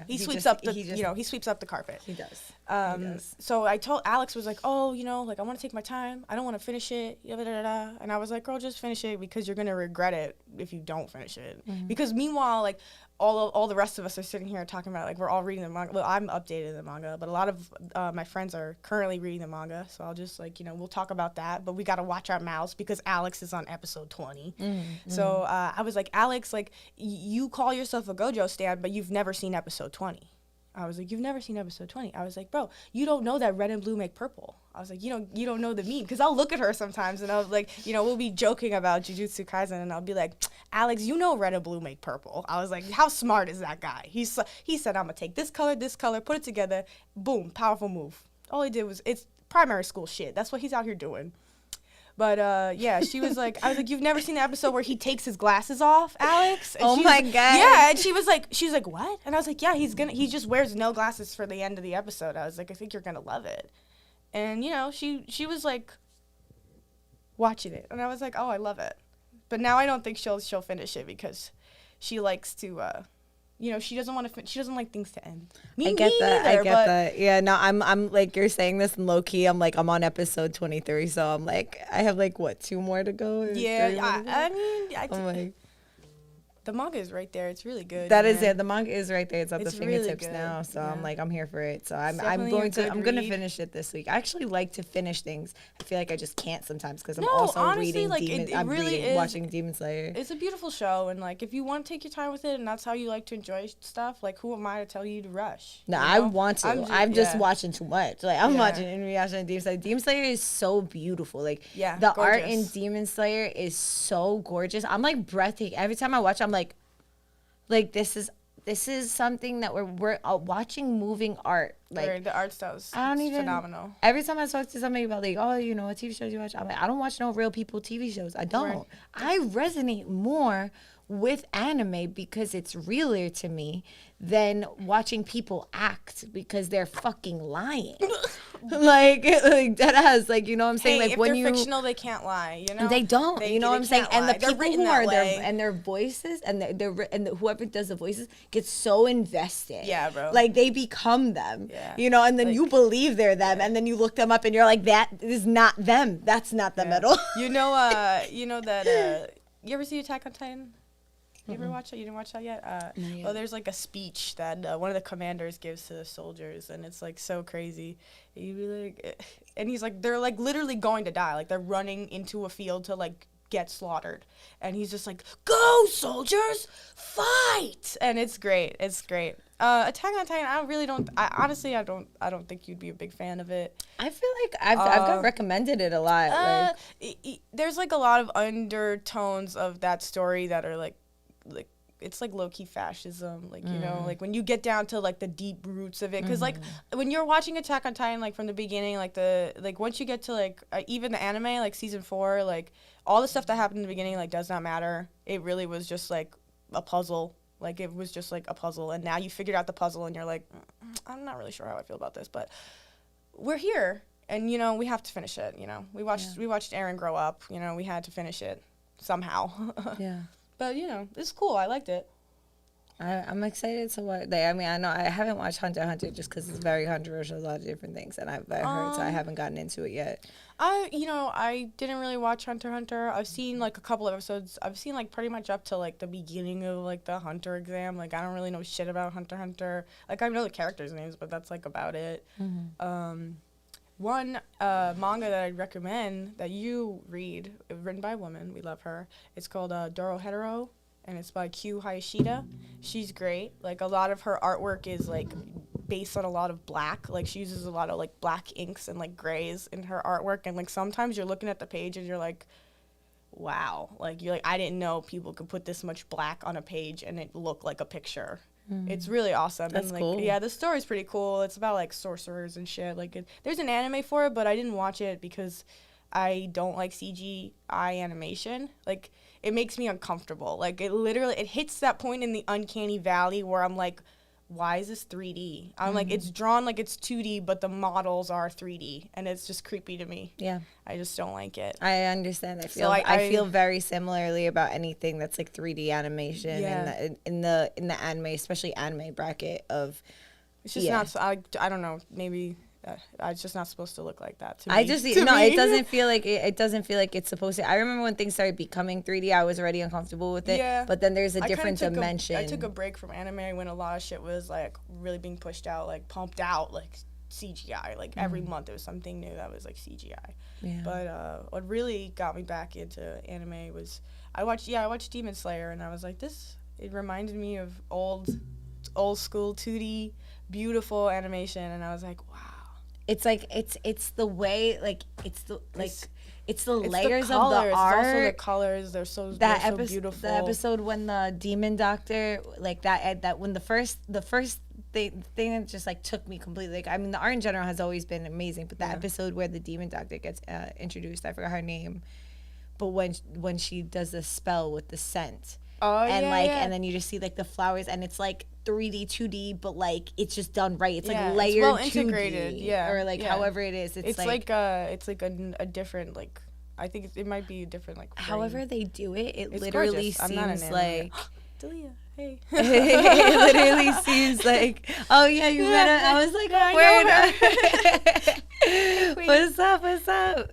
He sweeps up the carpet. He does. So I told Alex, was like, oh, like I want to take my time. I don't want to finish it. And I was like, girl, just finish it because you're gonna regret it if you don't finish it. Because meanwhile, like all the rest of us are sitting here talking about like we're all reading the manga. Well, I'm updated in the manga, but a lot of my friends are currently reading the manga. So I'll just like we'll talk about that. But we gotta watch our mouths because Alex is on episode 20. So I was like, Alex, like you call yourself a Gojo stan, but you've never seen episode 20. I was like, you've never seen episode 20. I was like, bro, you don't know that red and blue make purple. I was like, you don't know the meme. Because I'll look at her sometimes and I'll like, we'll be joking about Jujutsu Kaisen and I'll be like, Alex, red and blue make purple. I was like, how smart is that guy? He said, I'm going to take this color, put it together. Boom, powerful move. All he did was, it's primary school shit. That's what he's out here doing. But yeah, she was like, I was like, you've never seen the episode where he takes his glasses off, Alex? And oh my God. Yeah, and she was like, what? And I was like, yeah, he just wears no glasses for the end of the episode. I was like, I think you're gonna love it. And she was like watching it, and I was like, oh, I love it. But now I don't think she'll finish it because she likes to she doesn't want to. She doesn't like things to end. I get that. Yeah, no, I'm like you're saying this in low key. I'm like I'm on episode 23, so I'm like I have like what 2 more to go. Yeah, I mean, the manga is right there. It's really good. That is it. The manga is right there. It's at the fingertips really now. So I'm like, I'm here for it. So I'm going to finish it this week. I actually like to finish things. I feel like I just can't sometimes because I'm honestly, reading watching Demon Slayer. It's a beautiful show, and like if you want to take your time with it, and that's how you like to enjoy stuff, like who am I to tell you to rush? No, I want to. I'm just watching too much. Like I'm watching Inuyasha and Demon Slayer. Demon Slayer is so beautiful. Like the art in Demon Slayer is so gorgeous. I'm like breathtaking every time I watch. I'm like this is something that we're watching moving art. Like the art style is phenomenal. Every time I talk to somebody about like, oh, what TV shows you watch? I'm like, I don't watch no real people TV shows. I don't. Right. I resonate more with anime because it's realer to me than watching people act because they're fucking lying. like that has like you know what I'm saying like if when they're fictional they can't lie they don't they know what I'm saying and the people who are there and their voices and whoever does the voices gets so invested bro like they become them and then you believe they're them and then you look them up and you're like that is not them that's not them at all. you know that you ever see Attack on Titan? You ever watch that? You didn't watch that yet? Well, there's like a speech that one of the commanders gives to the soldiers, and it's like so crazy. You be like, and he's like, they're like literally going to die, like they're running into a field to like get slaughtered, and he's just like, "Go soldiers, fight!" And it's great. It's great. Attack on Titan, I don't think you'd be a big fan of it. I feel like I've got recommended it a lot. There's like a lot of undertones of that story that are like it's like low-key fascism, like like when you get down to like the deep roots of it, because like when you're watching Attack on Titan like from the beginning, like once you get to like even the anime like season 4, like all the stuff that happened in the beginning like does not matter. It really was just like a puzzle. Like it was just like a puzzle, and now you figured out the puzzle and you're like, I'm not really sure how I feel about this, but we're here and we have to finish it. We watched Eren grow up. We had to finish it somehow. Yeah. But, it's cool. I liked it. I'm excited to watch. Like, I mean, I know I haven't watched Hunter x Hunter just because it's very controversial, a lot of different things, and I've heard, so I haven't gotten into it yet. I didn't really watch Hunter x Hunter. I've seen like a couple episodes. I've seen like pretty much up to like the beginning of like the Hunter exam. Like I don't really know shit about Hunter x Hunter. Like I know the characters' names, but that's like about it. One manga that I'd recommend that you read, written by a woman, we love her. It's called Dorohedoro, and it's by Q Hayashida. She's great. Like a lot of her artwork is like based on a lot of black. Like she uses a lot of like black inks and like grays in her artwork, and like sometimes you're looking at the page and you're like, wow, like you're like, I didn't know people could put this much black on a page and it looked like a picture. It's really awesome. That's and like cool. yeah, the story's pretty cool. It's about like sorcerers and shit. Like there's an anime for it, but I didn't watch it because I don't like CGI animation. Like it makes me uncomfortable. Like it hits that point in the uncanny valley where I'm like, why is this 3D? I'm like, it's drawn like it's 2D, but the models are 3D, and it's just creepy to me. Yeah. I just don't like it. I understand. I feel very similarly about anything that's like 3D animation in the anime, especially anime bracket of. It's just not. I don't know. Maybe. It's just not supposed to look like that to me. It doesn't feel like it doesn't feel like it's supposed to. I remember when things started becoming 3D, I was already uncomfortable with it. Yeah. But then there's a different dimension. I took a break from anime when a lot of shit was like really being pushed out, like pumped out, like CGI. Like every month there was something new that was like CGI. Yeah. But what really got me back into anime was I watched Demon Slayer, and I was like, it reminded me of old school 2D beautiful animation, and I was like, wow. It's like it's the way, like it's the layers the of the art. It's also the colors. They're so beautiful. The episode when the demon doctor, like that when the first thing that just like took me completely. Like I mean, the art in general has always been amazing, but the episode where the demon doctor gets introduced, I forgot her name, but when she does the spell with the scent. And then you just see like the flowers, and it's like 3D, 2D, but like it's just done right. It's like layered, it's well integrated, 2D, or like however it is. It's like a different, like I think it might be a different like frame. However they do it, it literally seems like Dalia, hey. It literally seems like, oh yeah, you met her. I was like, oh, word. What's up?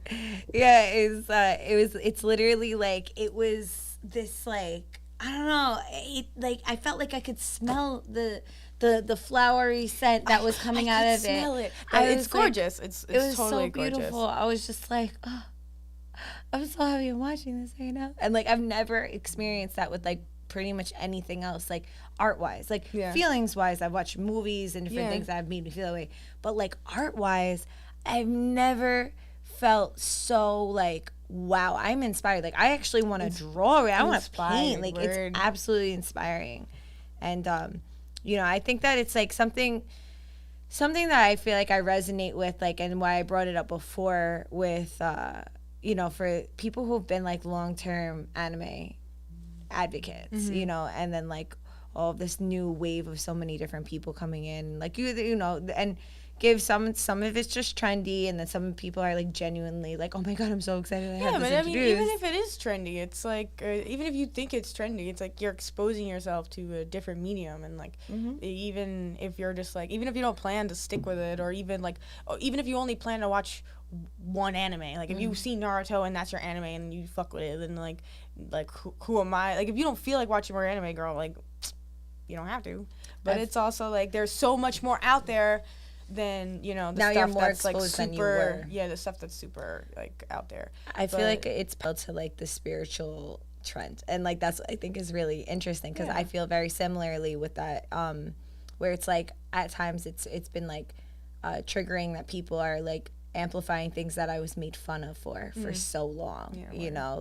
Yeah, it's literally like it was this like. I don't know. I felt like I could smell the flowery scent that was coming out of it. Smell it. It's gorgeous. It was totally so beautiful. Gorgeous. I was just like, oh, I'm so happy I'm watching this right now. And like I've never experienced that with like pretty much anything else, like art wise, like feelings wise. I've watched movies and different things that have made me feel that way. But like art wise, I've never felt so like, wow, I'm inspired. Like I actually want to draw it. I want to paint. Like it's absolutely inspiring. And I think that it's like something that I feel like I resonate with, like, and why I brought it up before with for people who've been like long-term anime advocates, and then like all of this new wave of so many different people coming in, like and give some of it's just trendy, and then some people are like genuinely like, oh my god, I'm so excited I have this introduced. Mean, even if it is trendy, it's like even if you think it's trendy, it's like you're exposing yourself to a different medium, and like even if you're just like, even if you don't plan to stick with it, or even if you only plan to watch one anime, like if you see Naruto and that's your anime and you fuck with it, then like who am I? Like if you don't feel like watching more anime, girl, like you don't have to. But it's also like there's so much more out there than the now stuff more that's like super than you were. The stuff that's super like out there. I feel like it's built to like the spiritual trend, and like that's what I think is really interesting, because I feel very similarly with that, where it's like at times it's been like triggering that people are like amplifying things that I was made fun of for so long,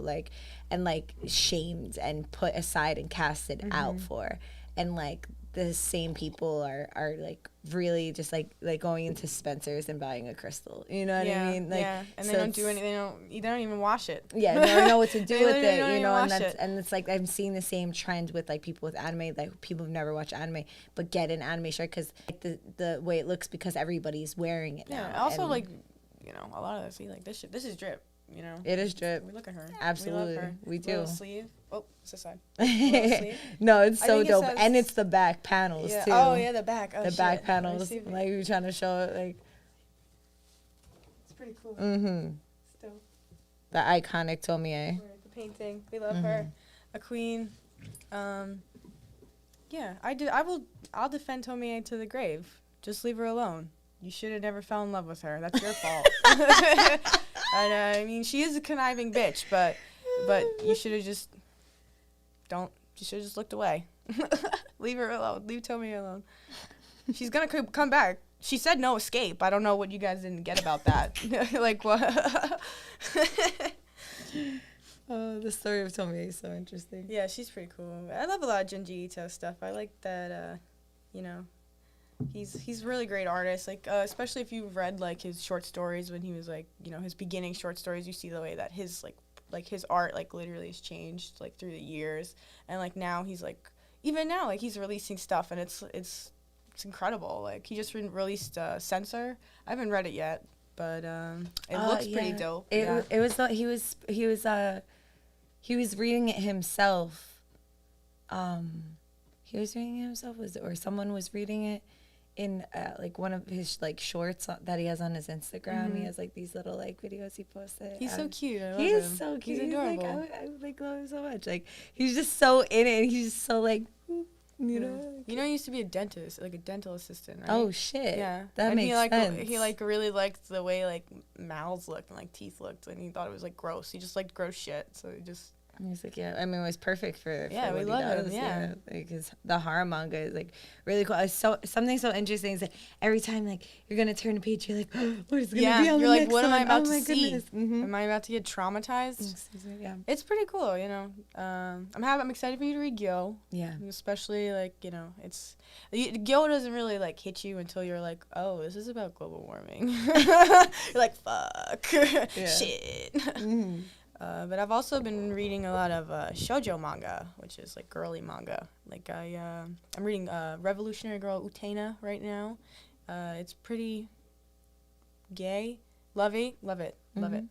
like, and like shamed and put aside and casted out for, and like the same people are like really just like going into Spencer's and buying a crystal, you know what I mean? Like, and so they don't do anything. They don't even wash it. Yeah, they don't know what to do with it, and it's like I'm seeing the same trend with like people with anime, like people who've never watched anime but get an anime shirt because like the way it looks, because everybody's wearing it now. Also, like a lot of this, like this is drip. you know. It is drip. We look at her. Absolutely. We love her. We do. Little sleeve. Oh, it's this side. Little sleeve. No, it's so dope. Says, and it's the back panels, too. Oh, yeah, the back. Oh, the back panels. Like, you're trying to show it, like. It's pretty cool. Mm-hmm. Still. The iconic Tomie. The painting. We love her. A queen. Yeah, I'll defend Tomie to the grave. Just leave her alone. You should have never fell in love with her. That's your fault. And, I mean, she is a conniving bitch, but you should have just looked away. Leave her alone. Leave Tomie alone. She's gonna come back. She said no escape. I don't know what you guys didn't get about that. Like, what? Oh, the story of Tomie is so interesting. Yeah, she's pretty cool. I love a lot of Junji Ito stuff. I like that, you know, he's a really great artist. Like, especially if you've read, like, his short stories when he was, like, you know, his beginning short stories, you see the way that his, like his art, like, literally has changed, like, through the years. And, like, now he's, like, even now, like, he's releasing stuff, and it's incredible. Like, he just released Censor. I haven't read it yet, but it looks pretty dope. He was reading it himself. He was reading it himself, or someone was reading it in like one of his like shorts that he has on his Instagram. He has like these little like videos he posted. He's so cute. I love he's him. so cute. He's adorable. I like love him so much. Like he's just so in it. And he's just so like, you know. You know, he used to be a dentist, like a dental assistant, right? Oh shit. Yeah, that makes sense. He like really liked the way like mouths looked and like teeth looked, and he thought it was like gross. He just liked gross shit, so he just. He's like, yeah. I mean, it was perfect for yeah. For We what love he does. him. Yeah. Like the horror manga is like really cool. It's so something so interesting is that every time like you're gonna turn a page, you're like, oh, what is gonna be on you're the like, next what am I one? about Oh to my see? goodness. Mm-hmm. Am I about to get traumatized? Yeah. It's pretty cool, you know. I'm excited for you to read Gyo. Yeah. Especially like, you know, Gyo doesn't really like hit you until you're like, oh, this is about global warming. You're like, fuck, shit. Mm-hmm. But I've also been reading a lot of shoujo manga, which is like girly manga. Like I'm reading Revolutionary Girl Utena right now. It's pretty gay, love it, love it, love it.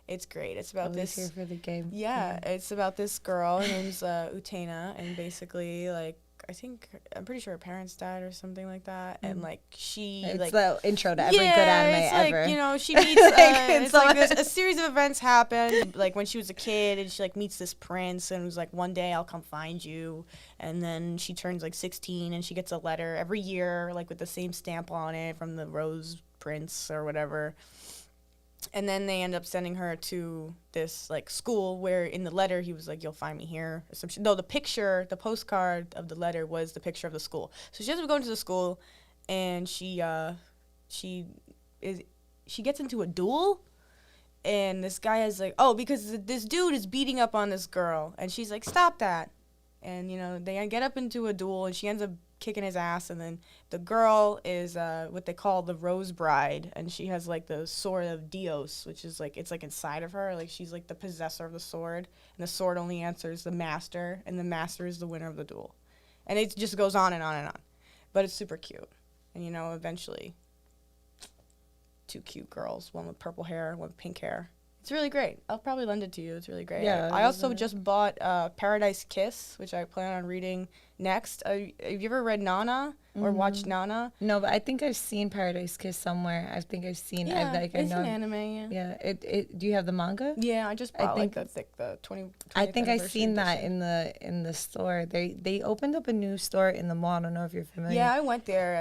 It's great. It's about Always here for the game. Yeah, it's about this girl. Her name's Utena, and basically like. I'm pretty sure her parents died or something like that, and like it's like the intro to every good anime it's ever. like, you know, she meets it's like there's a series of events happen like when she was a kid, and she like meets this prince and was like, one day I'll come find you, and then she turns like 16 and she gets a letter every year like with the same stamp on it from the Rose Prince or whatever. And then they end up sending her to this like school where in the letter he was like, you'll find me here. No, the postcard of the letter was the picture of the school. So she ends up going to the school, and she gets into a duel, and this guy is like, oh, because this dude is beating up on this girl, and she's like, stop that. And, you know, they get up into a duel, and she ends up kicking his ass, and then the girl is what they call the Rose Bride, and she has like the sword of Dios, which is like, it's like inside of her, like she's like the possessor of the sword, and the sword only answers the master, and the master is the winner of the duel. And it just goes on and on and on, but it's super cute. And, you know, eventually 2 cute girls, one with purple hair, one with pink hair. It's really great. I'll probably lend it to you. It's really great. Yeah, I also just bought Paradise Kiss, which I plan on reading next. Have you ever read Nana or watched Nana? No, but I think I've seen Paradise Kiss somewhere. I think I've seen. Yeah, it's an anime. Yeah. Do you have the manga? Yeah, I just bought the 20. I think I've seen that in the store. They opened up a new store in the mall. I don't know if you're familiar. Yeah, I went there.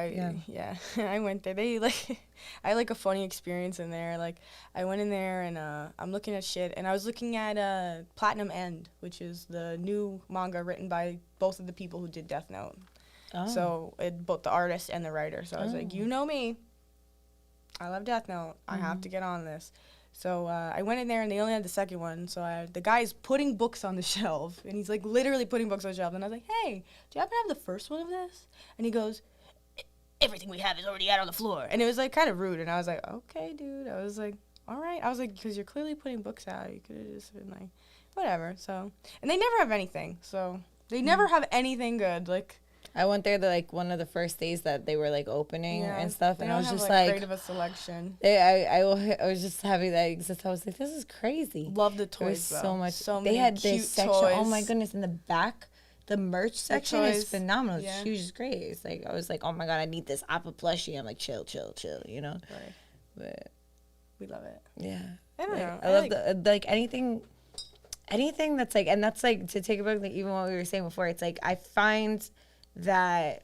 I went there. They like. I had like a funny experience in there. Like I went in there and I'm looking at shit, and I was looking at Platinum End, which is the new manga written by both of the people who did Death Note. Oh. So both the artist and the writer. So I was like, you know me, I love Death Note. I have to get on this. So I went in there, and they only had the second one. So the guy's putting books on the shelf, and he's like literally putting books on the shelf. And I was like, hey, do you happen to have the first one of this? And he goes, everything we have is already out on the floor. And it was like kind of rude, and I was like, okay, dude. I was like, all right. I was like, because you're clearly putting books out. You could have just been like, whatever. So, and they never have anything. So they never have anything good. Like, I went there like one of the first days that they were like opening and stuff, and I was just like, great of a selection. I was just having that exist. I was like, this is crazy. Love the toys though. So much. So they many had cute this section. toys. Oh my goodness! In the back, the merch section is phenomenal. Yeah. It's huge. It's great. It's like I was like, oh my god, I need this Appa plushie. I'm like, chill, you know. Right. But we love it. Yeah. I don't know. I love the like anything that's like, and that's like to take a look, like even what we were saying before. It's like I find that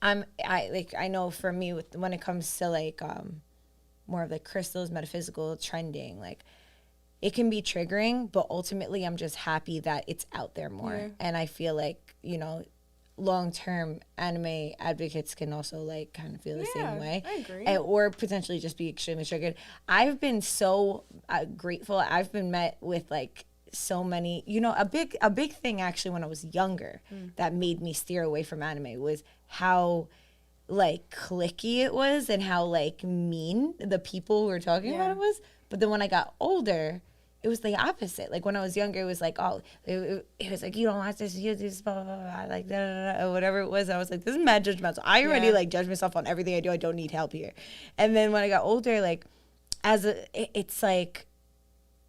I know for me when it comes to like more of like crystals, metaphysical, trending, like it can be triggering, but ultimately I'm just happy that it's out there more. Yeah. And I feel like, you know, long-term anime advocates can also like kind of feel the same way. I agree. Or potentially just be extremely triggered. I've been so grateful. I've been met with like so many, you know, a big thing actually when I was younger that made me steer away from anime was how like cliquey it was and how like mean the people who were talking about it was. But then when I got older, it was the opposite. Like when I was younger, it was like, oh, it was like, you don't watch this, you do this, blah, blah, blah, like da, or whatever it was. And I was like, this is mad judgmental. I already like judge myself on everything I do. I don't need help here. And then when I got older, like it's like,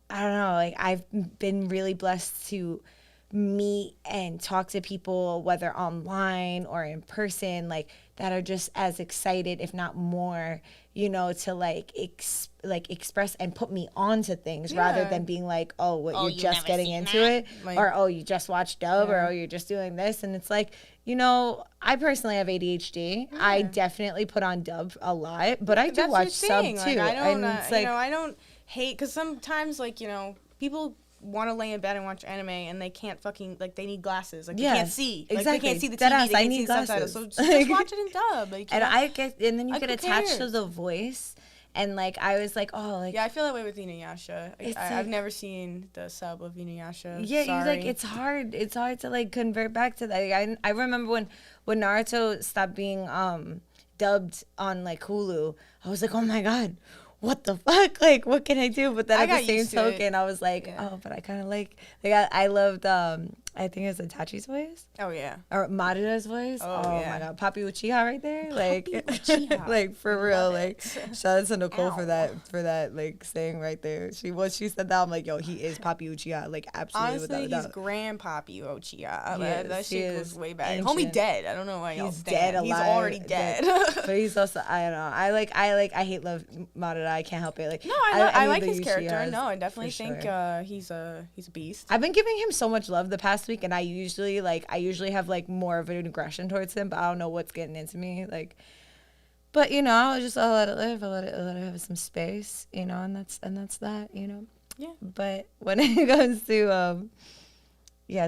I don't know, like I've been really blessed to meet and talk to people, whether online or in person, like that are just as excited, if not more, you know, to like express and put me onto things rather than being like, oh, you're just getting into it, like, or oh, you just watched Dub, or oh, you're just doing this. And it's like, you know, I personally have ADHD. I definitely put on Dub a lot, but I do watch Sub too. Like, I don't, you know, I don't hate, because sometimes, like, you know, people want to lay in bed and watch anime and they can't fucking, like, they need glasses, like they can't see, like they can't see the TV, they can't see the subtitles, so just watch it in dub, like, and then you get attached to the voice, and like I was like, oh, like, I feel that way with Inuyasha. I've never seen the sub of Inuyasha. Like it's hard to like convert back to that. Like, I remember when Naruto stopped being dubbed on like Hulu, I was like, oh my god, what the fuck? Like, what can I do? But then at the same token, I was like, oh, but I kind of like I loved, I think it was Itachi's voice. Oh, yeah. Or Madara's voice. Oh my God. Papi Uchiha right there. Like, Uchiha. Like, for real. Like, shout out to Nicole for that, like, saying right there. She said that, I'm like, yo, he is Papi Uchiha. Like, absolutely. Honestly, he's Grandpapi Uchiha. That shit goes way back. Homie dead. I don't know why y'all stand. He's already dead. But he's also, I don't know. I hate love Madara. I can't help it. Like, no, I like his character. No, I definitely think he's a beast. I've been giving him so much love the past week, and I usually have like more of an aggression towards him, but I don't know what's getting into me. Like, but you know, I'll let it live. I'll let it have some space, you know, and that's that, you know. Yeah. But when it comes to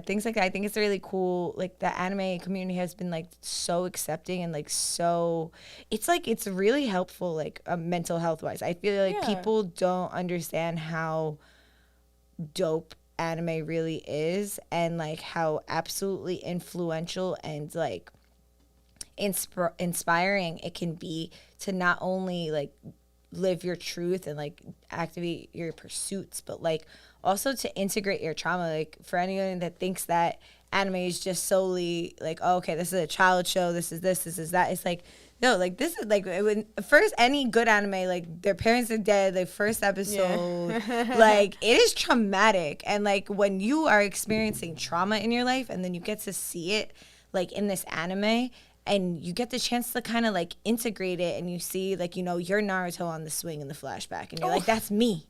things like that, I think it's really cool. Like the anime community has been like so accepting and like so, it's really helpful, like mental health wise. I feel like people don't understand how dope anime really is, and like how absolutely influential and like inspiring it can be to not only like live your truth and like activate your pursuits, but like also to integrate your trauma. Like for anyone that thinks that anime is just solely like, oh, okay, this is a child show, this is that, it's like, no, like this is like when first any good anime, like their parents are dead, the first episode, like it is traumatic. And like when you are experiencing trauma in your life and then you get to see it like in this anime, and you get the chance to kind of like integrate it, and you see like, you know, you're Naruto on the swing in the flashback, and you're like, that's me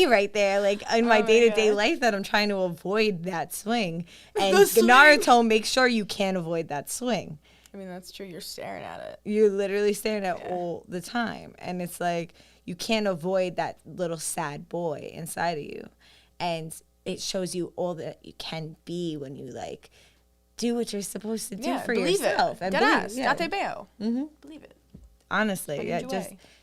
right there, like in my day-to-day life, that I'm trying to avoid that swing, and Naruto makes sure you can't avoid that swing. I mean, that's true. You're staring at it. You're literally staring at it all the time. And it's like, you can't avoid that little sad boy inside of you. And it shows you all that you can be when you, like, do what you're supposed to do for yourself. And believe it. Mm-hmm. Believe it. Honestly,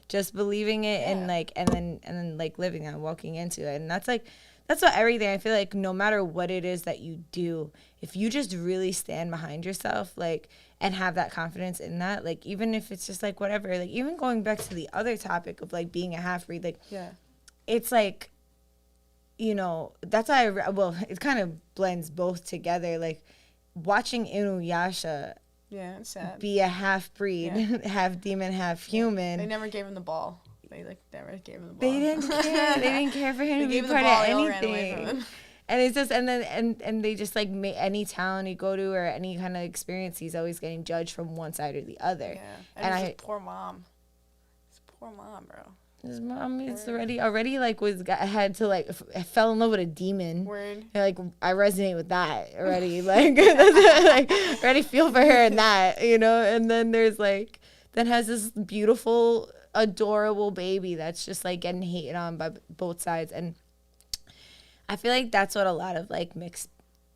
just believing it and then like living it and walking into it. And that's what everything, I feel like no matter what it is that you do, if you just really stand behind yourself, like, and have that confidence in that, like, even if it's just like whatever, like, even going back to the other topic of like being a half-breed, like, it's like, you know, that's how it kind of blends both together. Like, watching Inuyasha Yeah, it's sad. be a half breed, half demon, half human. They never gave him the ball. They never gave him the ball. They didn't care. They didn't care for him to be part of anything. And it's just, and then and they just like any town you go to or any kind of experience, he's always getting judged from one side or the other. Yeah, and poor mom. His poor mom, bro. His mom is already like had to like fell in love with a demon. Word. And, like I resonate with that already. Like, like already feel for her in that, you know. And then there's like then has this beautiful, adorable baby that's just like getting hated on by both sides. And I feel like that's what a lot of like mixed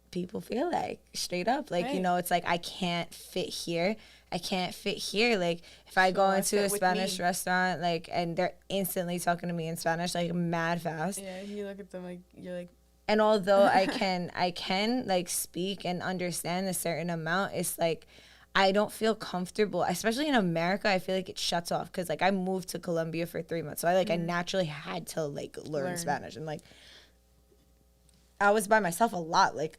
people feel like, straight up. Like, you know, it's like I can't fit here. I can't fit here. Like if I go into a Spanish restaurant, like, and they're instantly talking to me in Spanish, like mad fast. Yeah, you look at them like you're like. And although I can like speak and understand a certain amount, it's like I don't feel comfortable, especially in America. I feel like it shuts off because like I moved to Colombia for 3 months, so I naturally had to like learn Spanish, and like I was by myself a lot, like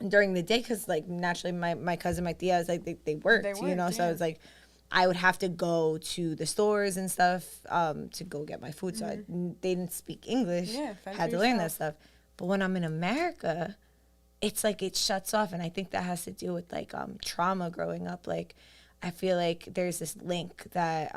during the day, because like naturally my cousin, my tia, is like they worked, you know, so it's like I would have to go to the stores and stuff to go get my food. So they didn't speak English. Had to learn that stuff. But when I'm in America, it's like it shuts off, and I think that has to do with like trauma growing up. Like I feel like there's this link that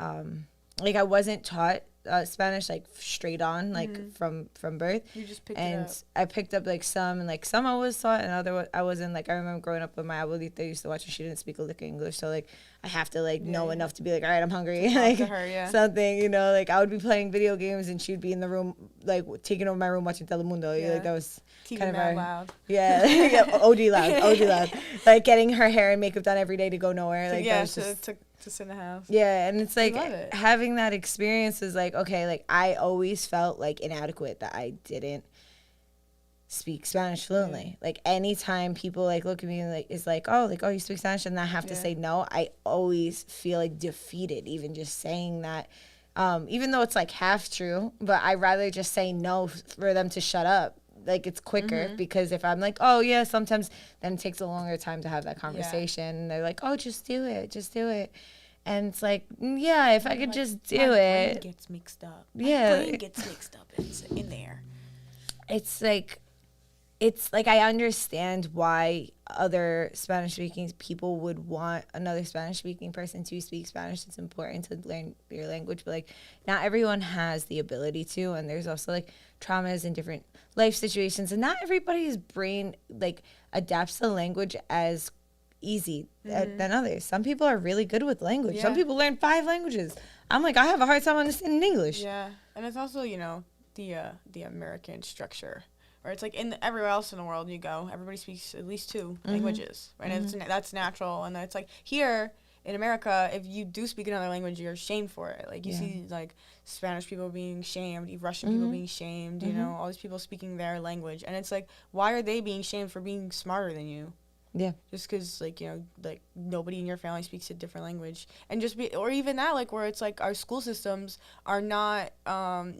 like I wasn't taught Spanish like straight on, like from birth. You just picked and it up. I picked up like some, and like some I was taught, and other I wasn't. Like I remember growing up with my abuelita used to watch, and she didn't speak a lick of English, so like I have to like know enough to be like, all right, I'm hungry, like to her, something, you know. Like I would be playing video games, and she'd be in the room, like taking over my room watching Telemundo. Like that was TV kind of mad loud. Yeah, OD loud. Like getting her hair and makeup done every day to go nowhere. Like that was just, to sit in the house. Yeah, and it's like having that experience is like, okay, like I always felt like inadequate that I didn't speak Spanish fluently. Like anytime people like look at me and like is like, oh, you speak Spanish, and I have to say no, I always feel like defeated even just saying that. Even though it's like half true, but I rather just say no for them to shut up. Like it's quicker because if I'm like, oh yeah, sometimes then it takes a longer time to have that conversation. And they're like, oh, just do it. And it's like, yeah, if I could just do my it. Brain gets mixed up. Yeah. My brain gets mixed up. It's in there. It's like I understand why other Spanish-speaking people would want another Spanish-speaking person to speak Spanish. It's important to learn your language, but like not everyone has the ability to, and there's also like traumas and different life situations, and not everybody's brain like adapts to language as easy than others. Some people are really good with language. Some people learn 5 languages. I'm like, I have a hard time understanding English. Yeah, and it's also, you know, the American structure. Or it's like everywhere else in the world you go, everybody speaks at least 2 languages, right? And that's natural. And it's like here in America, if you do speak another language, you're shamed for it. Like you see like Spanish people being shamed, Russian people being shamed, you know, all these people speaking their language. And it's like, why are they being shamed for being smarter than you? Yeah. Just because, like, you know, like nobody in your family speaks a different language. And or even that, like, where it's like our school systems are not,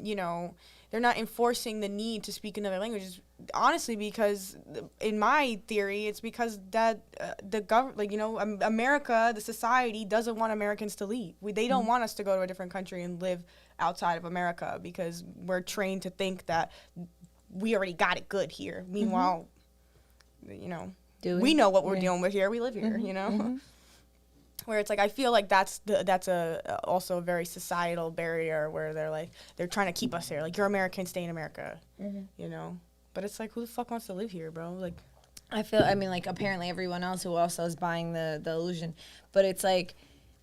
you know, they're not enforcing the need to speak another language. Honestly, because in my theory, it's because that the government, like, you know, America, the society doesn't want Americans to leave. They don't want us to go to a different country and live outside of America because we're trained to think that we already got it good here. Meanwhile, you know, we know what we're dealing with here. We live here, you know. Where it's like I feel like that's also a very societal barrier where they're trying to keep us here. Like, you're American, stay in America, you know. But it's like, who the fuck wants to live here, bro? Like, I mean, like apparently everyone else who also is buying the illusion, but it's like,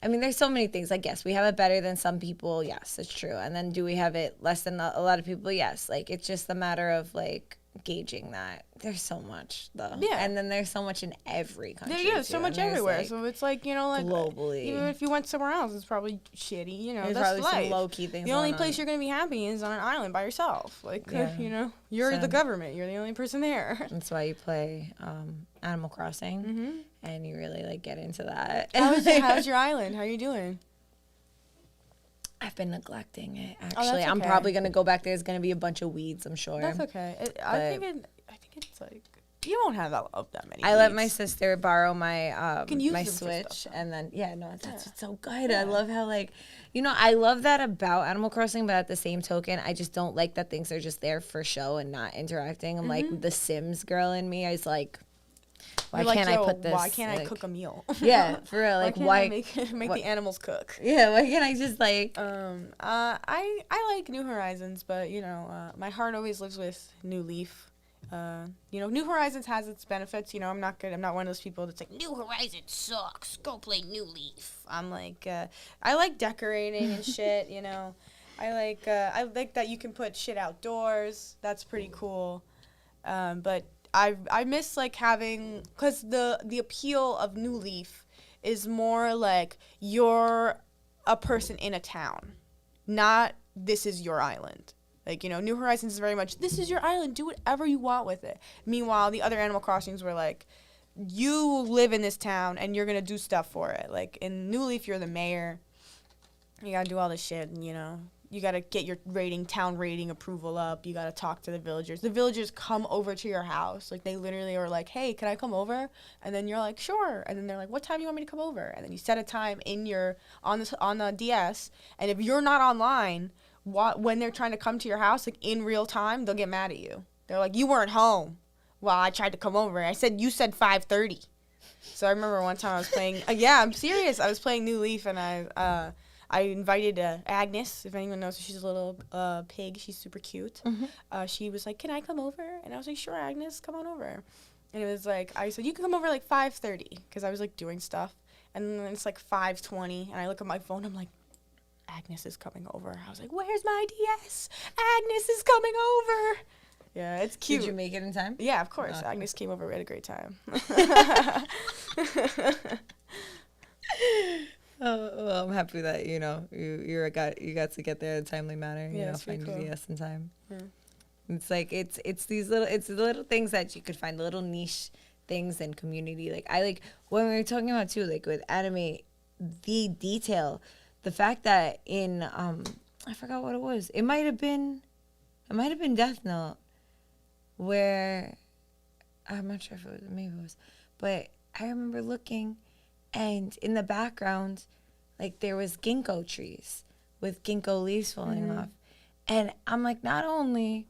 I mean, there's so many things. Like, yes, we have it better than some people. Yes, it's true. And then do we have it less than a lot of people? Yes. Like, it's just a matter of like gauging that. There's so much though. Yeah. And then there's so much in every country. Yeah, so much everywhere. Like, so it's like, you know, like globally. Even if you went somewhere else, it's probably shitty. You know, there's that's probably life. some low key things. The only place you're gonna be happy is on an island by yourself. Like, you know, you're the government. You're the only person there. That's why you play Animal Crossing, and you really like get into that. How's your island? How are you doing? I've been neglecting it, actually. I'm probably going to go back there. There's going to be a bunch of weeds, I'm sure. That's okay. I think it's like, You won't have that many. I let my sister borrow my my them for Switch, stuff, and then that's what's so good. Yeah. I love how I love that about Animal Crossing, but at the same token, I just don't like that things are just there for show and not interacting. I'm like the Sims girl in me. I was like, why can't I put this? Why can't I cook a meal? Yeah, for real. Like why can't I make the animals cook? Yeah, why can't I just like? I like New Horizons, but my heart always lives with New Leaf. New Horizons has its benefits. I'm not one of those people that's like, New Horizons sucks, go play New Leaf. I'm like, I like decorating and shit. I like that you can put shit outdoors. That's pretty cool. But I miss like having, because the appeal of New Leaf is more like you're a person in a town, not this is your island. Like, New Horizons is very much, this is your island, do whatever you want with it. Meanwhile, the other Animal Crossings were like, you live in this town and you're going to do stuff for it. Like, in New Leaf, you're the mayor. You got to do all this shit, and, you got to get your town rating approval up. You got to talk to the villagers. The villagers come over to your house. Like, they literally are like, hey, can I come over? And then you're like, sure. And then they're like, what time do you want me to come over? And then you set a time on the DS. And if you're not online, when they're trying to come to your house, like in real time, they'll get mad at you. They're like, you weren't home. Well, I tried to come over. You said 5:30. So I remember one time I was playing, I'm serious. I was playing New Leaf, and I invited Agnes, if anyone knows her. She's a little pig. She's super cute. Mm-hmm. She was like, can I come over? And I was like, sure, Agnes, come on over. And it was like, I said, you can come over like 5:30, because I was like doing stuff. And then it's like 5:20, and I look at my phone, I'm like, Agnes is coming over. I was like, where's my DS? Agnes is coming over. Yeah, it's cute. Did you make it in time? Yeah, of course. Okay. Agnes came over. We had a great time. Well, I'm happy that you got to get there in a timely manner. Find your DS in time. Yeah. It's like it's the little things that you could find, the little niche things and community. Like I like when we were talking about too, like with anime, the detail. The fact that in I forgot what it was. It might have been Death Note, where I'm not sure if it was, maybe it was, but I remember looking, and in the background, like there was ginkgo trees with ginkgo leaves falling off, and I'm like, not only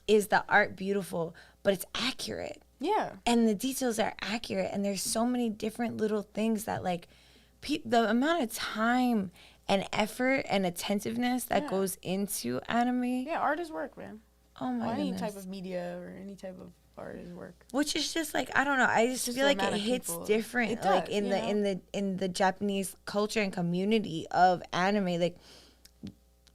is the art beautiful, but it's accurate. Yeah. And the details are accurate, and there's so many different little things that like. The amount of time and effort and attentiveness that goes into anime. Yeah, art is work, man. Oh my goodness. Any type of media or any type of art is work. Which is just like, I don't know. I just feel like it hits different. It does, like in the Japanese culture and community of anime, like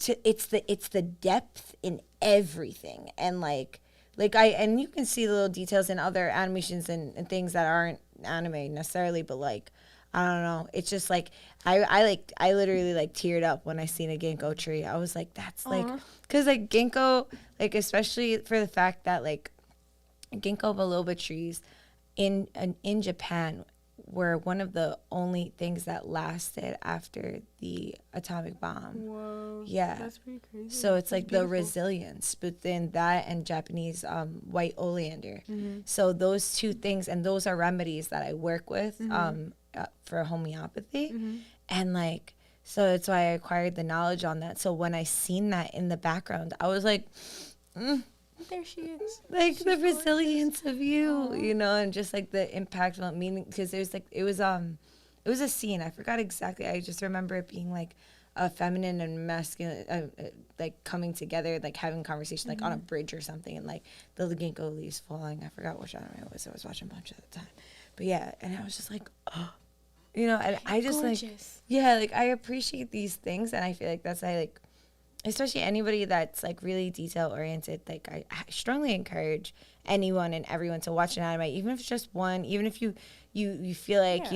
it's the depth in everything, and and you can see the little details in other animations and things that aren't anime necessarily, but like. I don't know. It's just like I literally like teared up when I seen a ginkgo tree. I was like, that's like, cause like ginkgo, like especially for the fact that like ginkgo biloba trees in Japan were one of the only things that lasted after the atomic bomb. Whoa. Yeah. That's pretty crazy. So it's like beautiful. The resilience between that and Japanese white oleander. Mm-hmm. So those two things, and those are remedies that I work with. For homeopathy, and like so that's why I acquired the knowledge on that. So when I seen that in the background, I was like, there she is, like she's the resilience of you, and just like the impactful meaning, because it was a scene. I forgot exactly. I just remember it being like a feminine and masculine, like coming together, like having conversation, like on a bridge or something, and like the ginkgo leaves falling. I forgot which anime it was. I was watching a bunch at the time. But yeah, and I was just like, oh, and I just gorgeous. Like I appreciate these things, and I feel like that's like, especially anybody that's like really detail oriented. Like I strongly encourage anyone and everyone to watch an anime, even if it's just one, even if you feel like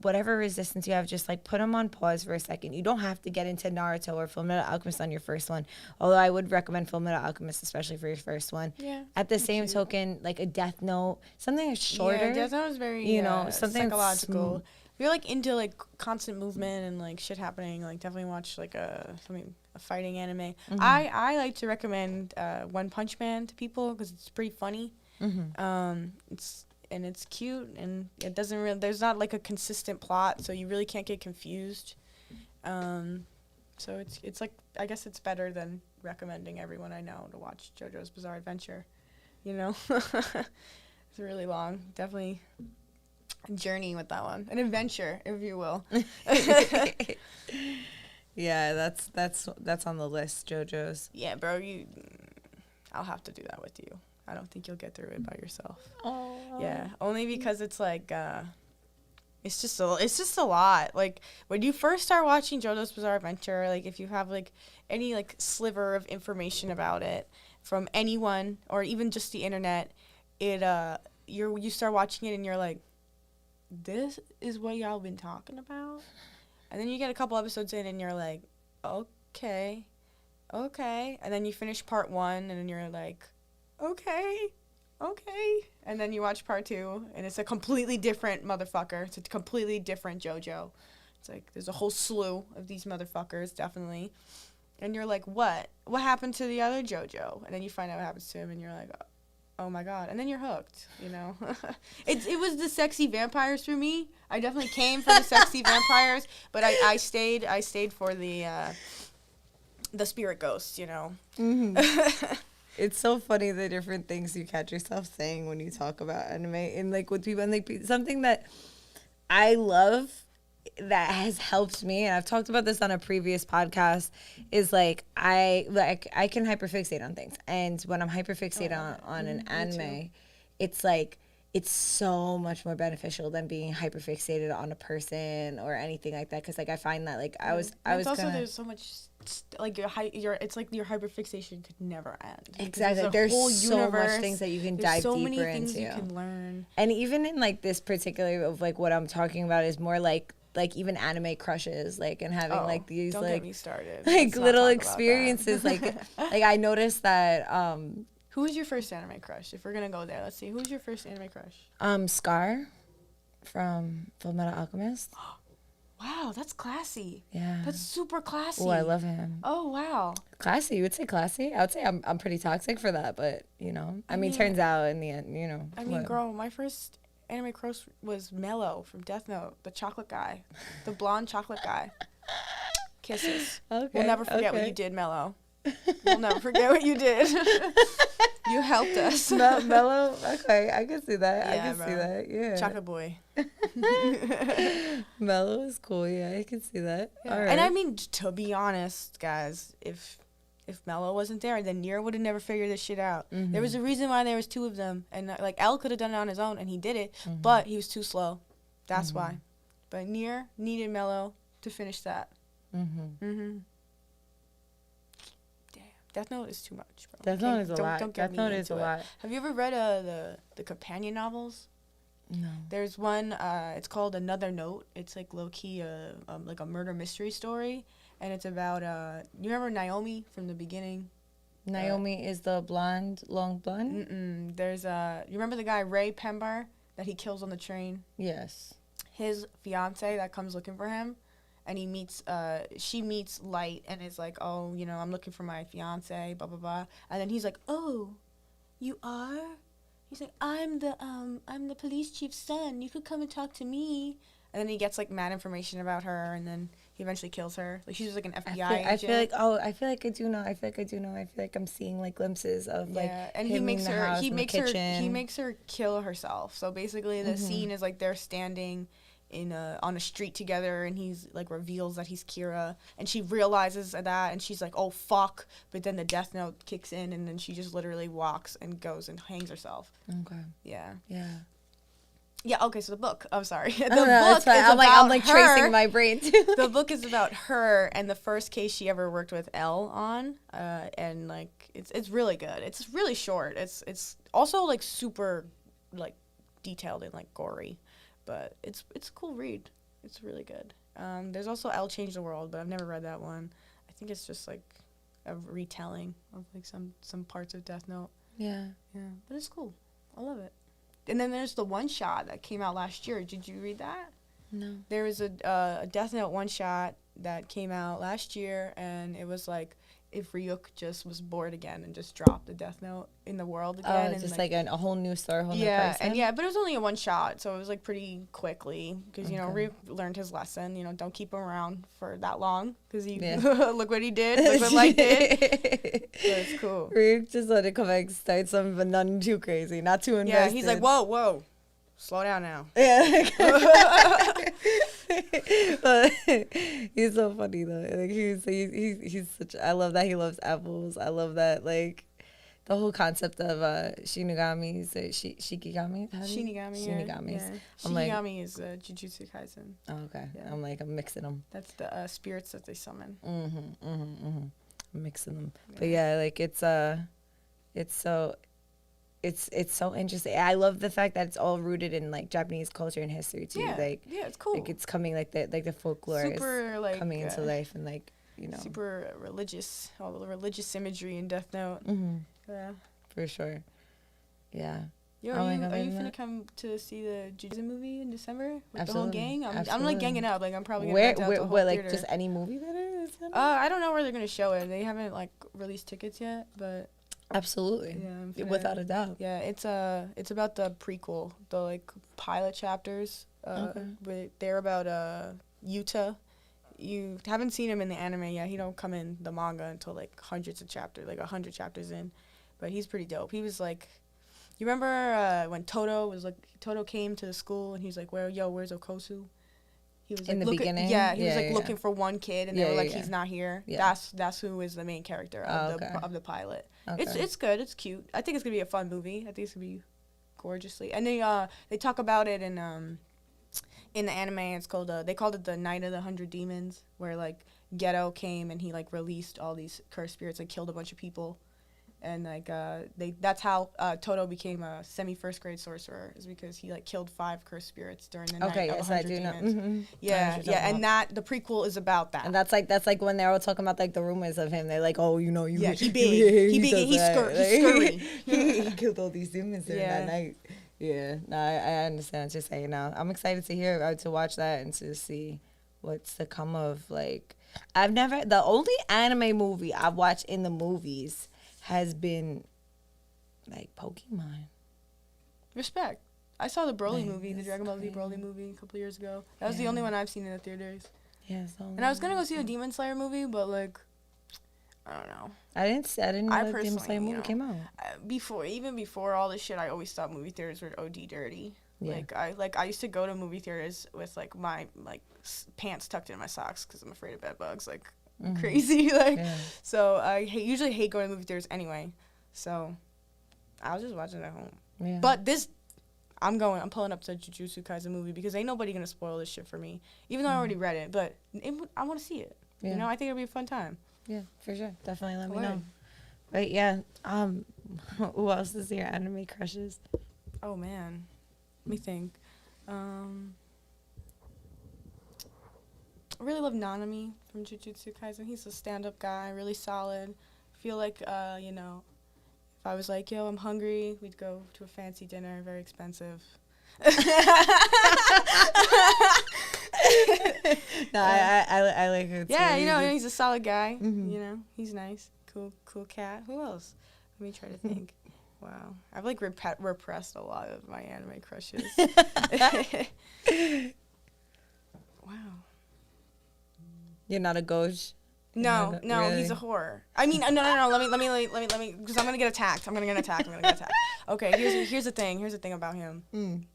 whatever resistance you have, just like put them on pause for a second. You don't have to get into Naruto or Fullmetal Alchemist on your first one, although I would recommend Fullmetal Alchemist especially for your first one. Yeah. At the same token, like a Death Note, something that's shorter. Yeah, Death Note is very something psychological. If you're like into like constant movement and like shit happening, like definitely watch like a fighting anime. I like to recommend One Punch Man to people because it's pretty funny. It's cute, and it doesn't really, there's not like a consistent plot, so you really can't get confused. So it's like, I guess it's better than recommending everyone I know to watch JoJo's Bizarre Adventure, you know. It's really long, definitely a journey with that one, an adventure, if you will. Yeah, that's on the list, JoJo's. Yeah, bro, I'll have to do that with you. I don't think you'll get through it by yourself. Oh. Yeah, only because it's like it's just a lot. Like when you first start watching JoJo's Bizarre Adventure, like if you have like any like sliver of information about it from anyone or even just the internet, you start watching it and you're like, this is what y'all been talking about? And then you get a couple episodes in and you're like, okay. And then you finish part 1 and then you're like, okay. And then you watch part 2 and it's a completely different motherfucker. It's a completely different JoJo. It's like there's a whole slew of these motherfuckers, definitely. And you're like, what? What happened to the other JoJo? And then you find out what happens to him and you're like, oh my god. And then you're hooked, you know. It was the sexy vampires for me. I definitely came for the sexy vampires, but I stayed for the spirit ghosts, you know. Mm-hmm. It's so funny the different things you catch yourself saying when you talk about anime and like with people, and like something that I love that has helped me, and I've talked about this on a previous podcast, is like I can hyperfixate on things, and when I'm hyperfixated on an anime, it's like it's so much more beneficial than being hyperfixated on a person or anything like that, because like I find that like I was also there's so much like it's like your hyperfixation could never end. Exactly. There's so much things that you can dive deeper into. So many things you can learn. And even in like this particular of like what I'm talking about is more like even anime crushes, like, and having like these don't like get me started. like little experiences. like I noticed that who was your first anime crush? If we're gonna go there, let's see. Who was your first anime crush? Scar from Fullmetal Alchemist. Wow, that's classy. Yeah. That's super classy. Oh, I love him. Oh, wow. Classy? You would say classy? I would say I'm pretty toxic for that, but, you know. I mean, turns out in the end, you know. I mean, girl, my first anime crush was Mello from Death Note, the chocolate guy. The blonde chocolate guy. Kisses. Okay. We'll never forget what you did, Mello. We'll never forget what you did. You helped us. Mellow? Okay, I can see that. Yeah, I can see that. Yeah. Chocolate boy. Mellow is cool. Yeah, I can see that. Yeah. All right. And I mean, to be honest, guys, if Mello wasn't there, then Nier would have never figured this shit out. Mm-hmm. There was a reason why there was 2 of them, and like L could have done it on his own, and he did it, but he was too slow. That's why. But Nier needed Mello to finish that. Death Note is too much, bro. Death Note is a lot. Don't get Death Note is a lot. Have you ever read the companion novels? No. There's one. It's called Another Note. It's like low key like a murder mystery story, and it's about you remember Naomi from the beginning? Naomi is the blonde, long blonde. There's you remember the guy Ray Pember that he kills on the train? Yes. His fiance that comes looking for him. And she meets Light and is like, oh, you know, I'm looking for my fiance, blah, blah, blah. And then he's like, oh, you are? He's like, I'm the police chief's son. You could come and talk to me. And then he gets like mad information about her, and then he eventually kills her. Like she's like an FBI agent. I feel like I do know. I feel like I'm seeing like glimpses of like and he makes her kill herself. So basically the scene is like they're standing on a street together, and he's like reveals that he's Kira, and she realizes that, and she's like, oh fuck, but then the death note kicks in, and then she just literally walks and goes and hangs herself. Okay. Yeah, okay, so the book, I'm sorry. The book is about I'm like her. tracing my brain too. The book is about her and the first case she ever worked with Elle on, and like it's really good. It's really short. It's also like super like detailed and like gory. But it's a cool read. It's really good. There's also Elle Changed the World, but I've never read that one. I think it's just like a retelling of like some parts of Death Note. Yeah. But it's cool. I love it. And then there's the one shot that came out last year. Did you read that? No. There was a Death Note one shot that came out last year, and it was like if Ryuk just was bored again and just dropped the Death Note in the world again. And just like a whole new story, whole new person. But it was only a one shot, so it was like pretty quickly because you know Ryuk learned his lesson. You know, don't keep him around for that long because he look what he did, look what Light did. So it's cool. Ryuk just let it come back, start something, but nothing too crazy, not too invested. Yeah, he's like, whoa, slow down now. Yeah. But he's so funny though. Like he's such. I love that he loves apples. I love that like the whole concept of Shinigamis, Shikigamis. Shinigamis. Yeah. Shinigami is Jujutsu Kaisen. Oh, okay. Yeah. I'm mixing them. That's the spirits that they summon. I'm mixing them. Yeah. But yeah, like it's so. It's so interesting. I love the fact that it's all rooted in like Japanese culture and history too. Yeah, like it's cool. Like it's coming like the folklore super, is like, coming into life and like super religious. All the religious imagery in Death Note. Mm-hmm. Yeah, for sure. Yeah. Yo, are you finna come to see the Jujutsu movie in December with Absolutely. the whole gang? I'm like ganging up. Like I'm probably gonna where the whole like theater. just any movie that is. I don't know where they're gonna show it. They haven't like released tickets yet, but. Absolutely. Yeah, without a doubt. Yeah, it's about the prequel, the like pilot chapters. But they're about Yuta. You haven't seen him in the anime yet. He don't come in the manga until like hundreds of chapters, like 100 chapters in. But he's pretty dope. He was like, you remember when Toto came to the school and he's like, where's Okosu? He was in the beginning. He was looking for one kid, and they were like, he's not here. Yeah. That's who is the main character of the pilot. Okay. It's good. It's cute. I think it's gonna be a fun movie. I think it's gonna be gorgeously. And they talk about it in the anime. It's called they called it the Night of the 100 Demons, where like Geto came and he like released all these cursed spirits and killed a bunch of people. And like that's how Toto became a semi-first grade sorcerer, is because he like killed 5 cursed spirits during the night of 100 demons. Mm-hmm. Yeah, and that the prequel is about that. And that's like when they're all talking about like the rumors of him. They're like, oh, you know, he big, he's scurry. He killed all these demons during that night. Yeah, no, I understand what you're saying now. I'm excited to hear to watch that and to see what's to come of like. The only anime movie I've watched in the movies has been like Pokemon. Respect. I saw the Broly movie, the Dragon Ball Z Broly movie a couple years ago. That was the only one I've seen in the theaters. Yeah, and I was gonna go see the Demon Slayer movie, but like, I don't know. I didn't know the Demon Slayer movie came out. Even before all this shit, I always thought movie theaters were OD dirty. Yeah. I used to go to movie theaters with like my pants tucked in my socks because I'm afraid of bed bugs. Like. Mm-hmm. Crazy, so I usually hate going to movie theaters anyway, so I was just watching it at home. Yeah. But I'm pulling up to Jujutsu Kaisen movie because ain't nobody gonna spoil this shit for me, even though I already read it. But I want to see it. Yeah. You know, I think it'll be a fun time. Yeah, for sure. Definitely let me know. But yeah, who else is your anime crushes? Oh man, let me think. I really love Nanami from Jujutsu Kaisen. He's a stand-up guy, really solid. I feel like, if I was like, yo, I'm hungry, we'd go to a fancy dinner, very expensive. No, I like it too. Yeah, you know, he's a solid guy. Mm-hmm. You know, he's nice. Cool cat. Who else? Let me try to think. Wow. I've like repressed a lot of my anime crushes. Wow. You're not a Goj? No, really? He's a whore. I mean, no. Let me, because I'm gonna get attacked. Okay, here's the thing about him.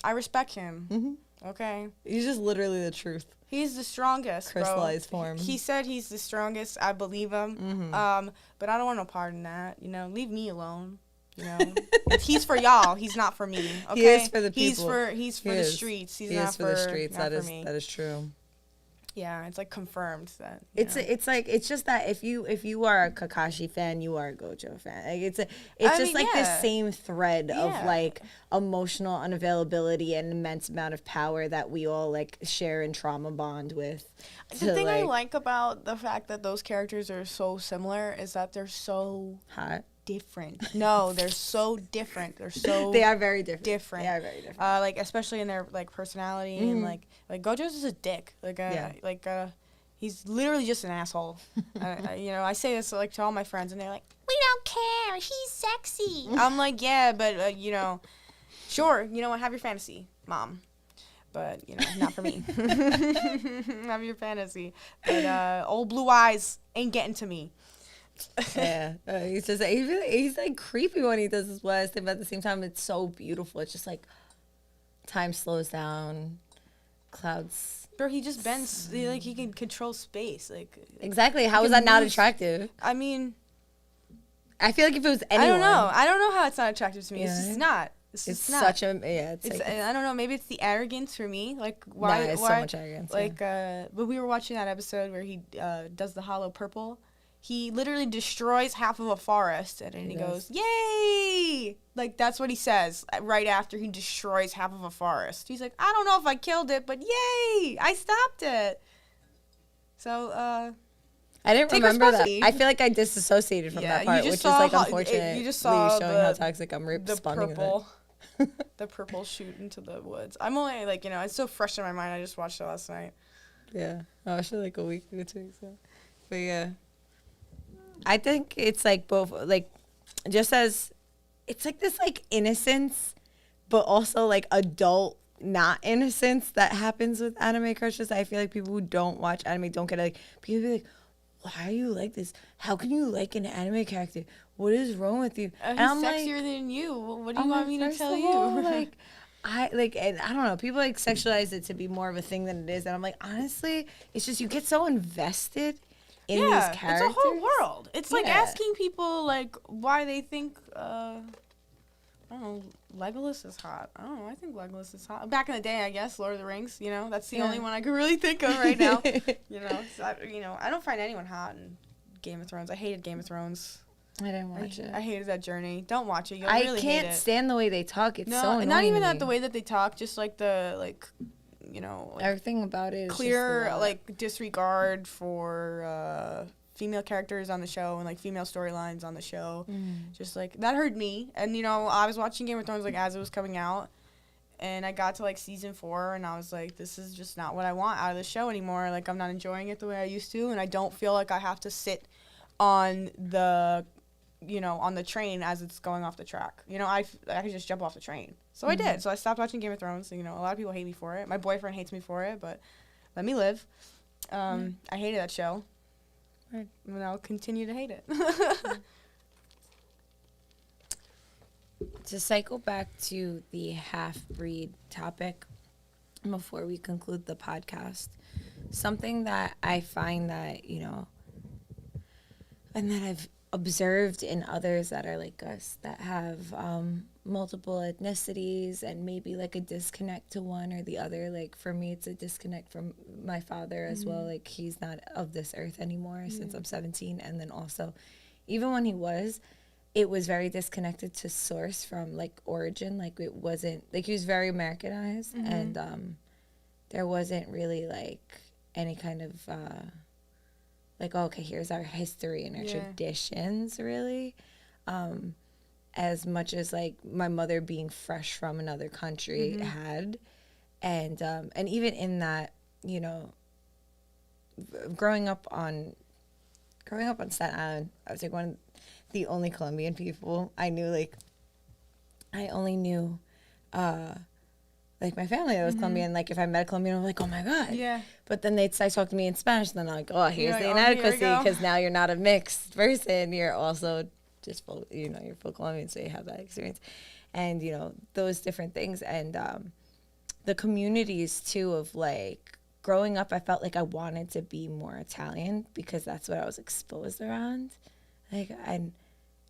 I respect him. Mm-hmm. Okay. He's just literally the truth. He's the strongest, crystallized form. He said he's the strongest. I believe him. Mm-hmm. But I don't want no part in that. You know, leave me alone. You know, he's for y'all. He's not for me. Okay. He is for the people. He's for the streets. He's not for the streets. That is true. Yeah, it's like confirmed that. It's just that if you are a Kakashi fan, you are a Gojo fan. Like it's the same thread of like emotional unavailability and immense amount of power that we all like share and trauma bond with. The thing I like about the fact that those characters are so similar is that they're so hot. Different. No, they're so different. They are very different. They are very different. Like especially in their like personality and like Gojo's is a dick. He's literally just an asshole. I say this like to all my friends, and they're like, "We don't care. He's sexy." I'm like, "Yeah, but sure. You know what? Have your fantasy, Mom. But not for me. Have your fantasy. But old blue eyes ain't getting to me." Yeah, he's like creepy when he does his West, but at the same time, it's so beautiful. It's just like time slows down, clouds. Bro, he just bends, like, he can control space. Like, exactly. How is that not attractive? I mean, I feel like if it was anyone. I don't know how it's not attractive to me. Yeah. It's just not. It's such a, yeah. It's like, I don't know. Maybe it's the arrogance for me. Like, why? It's so much arrogance. Like, but we were watching that episode where he does the hollow purple. He literally destroys half of a forest, and then he goes, "Yay!" Like, that's what he says right after he destroys half of a forest. He's like, "I don't know if I killed it, but yay! I stopped it." So, I didn't remember that. I feel like I disassociated from that part, which is like unfortunate. You just saw showing how toxic I'm responding to the purple shoot into the woods. I'm only like, it's so fresh in my mind. I just watched it last night. Yeah, I watched it like a week or 2 weeks ago. But yeah. I think it's like both, like, just as it's like this like innocence, but also like adult not innocence that happens with anime crushes. I feel like people who don't watch anime don't get it. Like, people be like, "Why are you like this? How can you like an anime character? What is wrong with you?" And I'm sexier than you. What do you want me to tell you? And I don't know. People like sexualize it to be more of a thing than it is, and I'm like, honestly, it's just you get so invested in these characters. It's a whole world. It's like asking people like why they think I don't know, Legolas is hot. I don't know. I think Legolas is hot. Back in the day, I guess Lord of the Rings. That's the only one I could really think of right now. So I don't find anyone hot in Game of Thrones. I hated Game of Thrones. I didn't watch it. I hated that journey. Don't watch it. You'll really hate it. I can't stand the way they talk. It's so annoying. Not even the way that they talk. Just like everything about it is clear like disregard for female characters on the show and like female storylines on the show. Just like that hurt me. And I was watching Game of Thrones like as it was coming out, and I got to like season 4 and I was like, this is just not what I want out of the show anymore. Like, I'm not enjoying it the way I used to, and I don't feel like I have to sit on the on the train as it's going off the track. I could just jump off the train. So I did. So I stopped watching Game of Thrones. A lot of people hate me for it. My boyfriend hates me for it, but let me live. I hated that show. Right. And I'll continue to hate it. To cycle back to the half-breed topic before we conclude the podcast, something that I find that, and that I've observed in others that are like us, that have multiple ethnicities and maybe like a disconnect to one or the other. Like, for me, it's a disconnect from my father as well. Like, he's not of this earth anymore since I'm 17. And then also, even when he was, it was very disconnected to source from like origin. Like, it wasn't like, he was very Americanized, and there wasn't really like any kind of like, okay, here's our history and our traditions, really. As much as like my mother being fresh from another country had, and even in that, growing up on Staten Island, I was like one of the only Colombian people I knew. Like, I only knew like my family that was Colombian. Like, if I met a Colombian, I'm like, oh my God. Yeah. But then they'd start talking to me in Spanish, and then I'm like, oh, here's the inadequacy, because now you're not a mixed person. You're also just full, you're full Colombian, so you have that experience. And, those different things. And the communities, too, of, like, growing up, I felt like I wanted to be more Italian because that's what I was exposed around. Like, and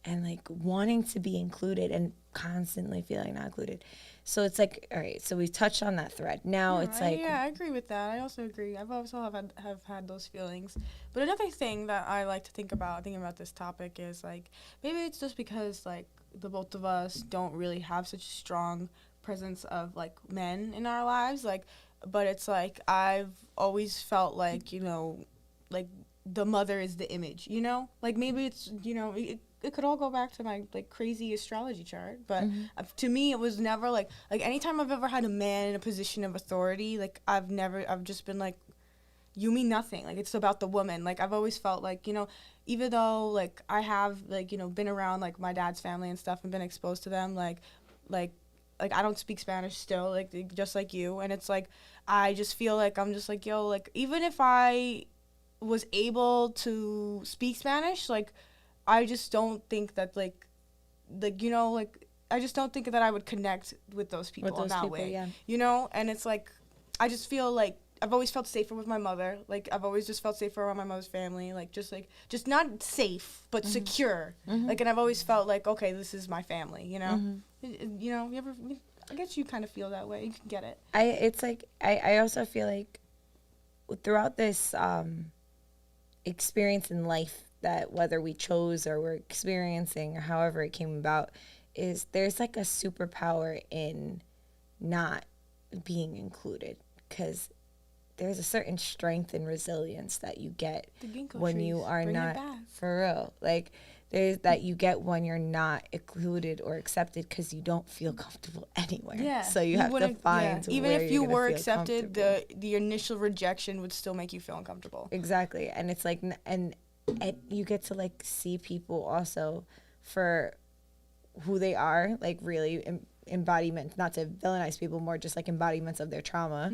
like, wanting to be included and constantly feeling not included. So it's like, all right, so we touched on that thread. Now it's like... Yeah, I agree with that. I also agree. I've also have had those feelings. But another thing that I like to thinking about this topic is, like, maybe it's just because, like, the both of us don't really have such a strong presence of, like, men in our lives. Like, but it's, like, I've always felt like, like, the mother is the image, Like, maybe it's, it could all go back to my, like, crazy astrology chart. But to me, it was never, like, anytime I've ever had a man in a position of authority, like, I've just been, like, you mean nothing. Like, it's about the woman. Like, I've always felt like, you know, even though, like, I have, like, you know, been around, like, my dad's family and stuff and been exposed to them, like, I don't speak Spanish still, like, just like you. And it's, like, I just feel like I'm just, like, yo, like, even if I was able to speak Spanish, like, I just don't think that, like, you know, like, I just don't think that I would connect with those people in that way. Yeah. You know? And it's, like, I just feel like I've always felt safer with my mother. Like, I've always just felt safer around my mother's family. Like, just not safe, but secure. Like, and I've always felt like, okay, this is my family, you know? You know, I guess you kind of feel that way. You can get it. I also feel like throughout this experience in life, that whether we chose or we're experiencing or however it came about, is there's like a superpower in not being included, because there's a certain strength and resilience that you get when you are not, for real, like there's that you get when you're not included or accepted, because you don't feel comfortable anywhere. Yeah. So you have to find even where if you you're were accepted, the initial rejection would still make you feel uncomfortable. Exactly. And it's like, and you get to like see people also for who they are, like really embodiment, not to villainize people, more just like embodiments of their trauma,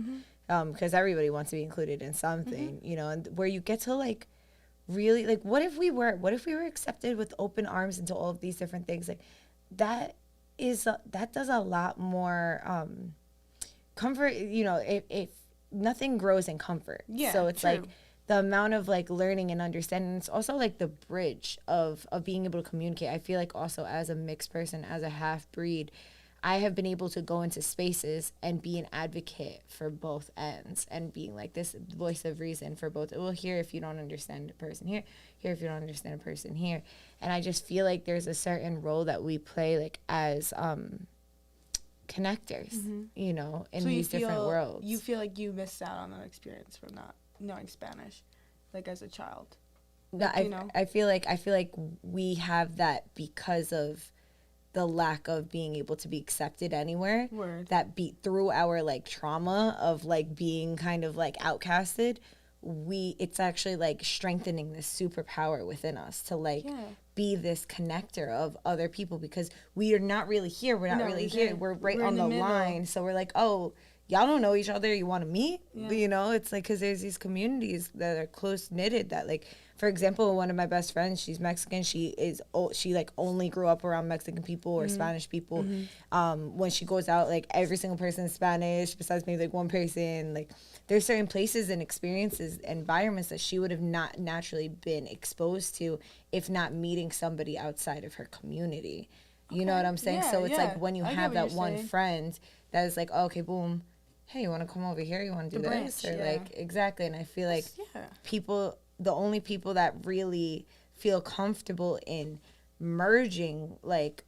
because everybody wants to be included in something, you know, and where you get to like really, like, what if we were accepted with open arms into all of these different things? Like, that does a lot more comfort, you know, if nothing grows in comfort. Yeah, so it's true. Like the amount of like learning and understanding, it's also like the bridge of being able to communicate. I feel like also as a mixed person, as a half breed, I have been able to go into spaces and be an advocate for both ends and being like this voice of reason for both. Well, here if you don't understand a person here if you don't understand a person here. And I just feel like there's a certain role that we play like as connectors, you know, in these different worlds. You feel like you missed out on that experience from not knowing Spanish, like as a child. Like, you know? I feel like we have that because of the lack of being able to be accepted anywhere. Word. That beat through our like trauma of like being kind of like outcasted, it's actually like strengthening this superpower within us to like be this connector of other people, because we are not really here. We're not really here. We're right on the line. So we're like, oh, y'all don't know each other. You want to meet? Yeah. You know, it's like, because there's these communities that are close knitted that like, for example, one of my best friends, she's Mexican. She like only grew up around Mexican people or Spanish people. When she goes out, like every single person is Spanish besides maybe like one person. Like there's certain places and experiences, environments that she would have not naturally been exposed to if not meeting somebody outside of her community. You know what I'm saying? Yeah, so it's like when you have that one friend that is like, oh, okay, boom, hey, you want to come over here? You want to do this? Or like, exactly. And I feel like the only people that really feel comfortable in merging like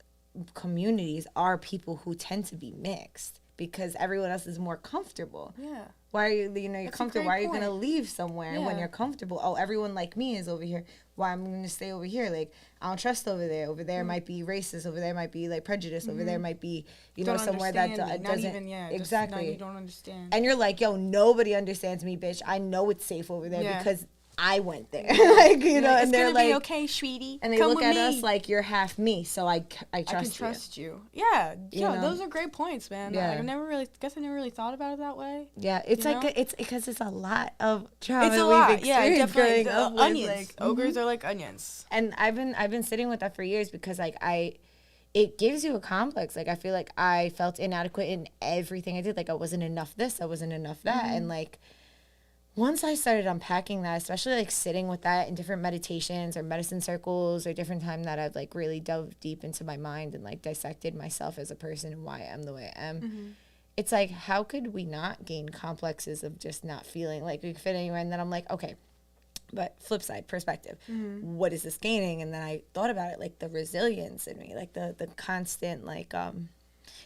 communities are people who tend to be mixed, because everyone else is more comfortable. Yeah. Why are you, you're comfortable? Why are you going to leave somewhere when you're comfortable? Oh, everyone like me is over here. Why I'm going to stay over here? Like, I don't trust over there. Over there might be racist. Over there might be like prejudice. Over there might be, you know, somewhere that doesn't. Exactly. You don't understand. And you're like, yo, nobody understands me, bitch. I know it's safe over there because I went there. Like, you know, and they're like, be okay, sweetie. And they look at us like, you're half me, so I trust you. Yeah. Yeah, those are great points, man. Yeah. I never really thought about it that way. Yeah, it's like it's because it's a lot of trauma. It's a lot. Yeah, definitely. Onions. Like, ogres are like onions. And I've been sitting with that for years, because like it gives you a complex. Like I feel like I felt inadequate in everything I did. Like I wasn't enough this, I wasn't enough that, and like. Once I started unpacking that, especially like sitting with that in different meditations or medicine circles or different time that I've like really dove deep into my mind and like dissected myself as a person and why I am the way I am, it's like, how could we not gain complexes of just not feeling like we fit anywhere? And then I'm like, okay, but flip side perspective, what is this gaining? And then I thought about it, like the resilience in me, like the constant, like,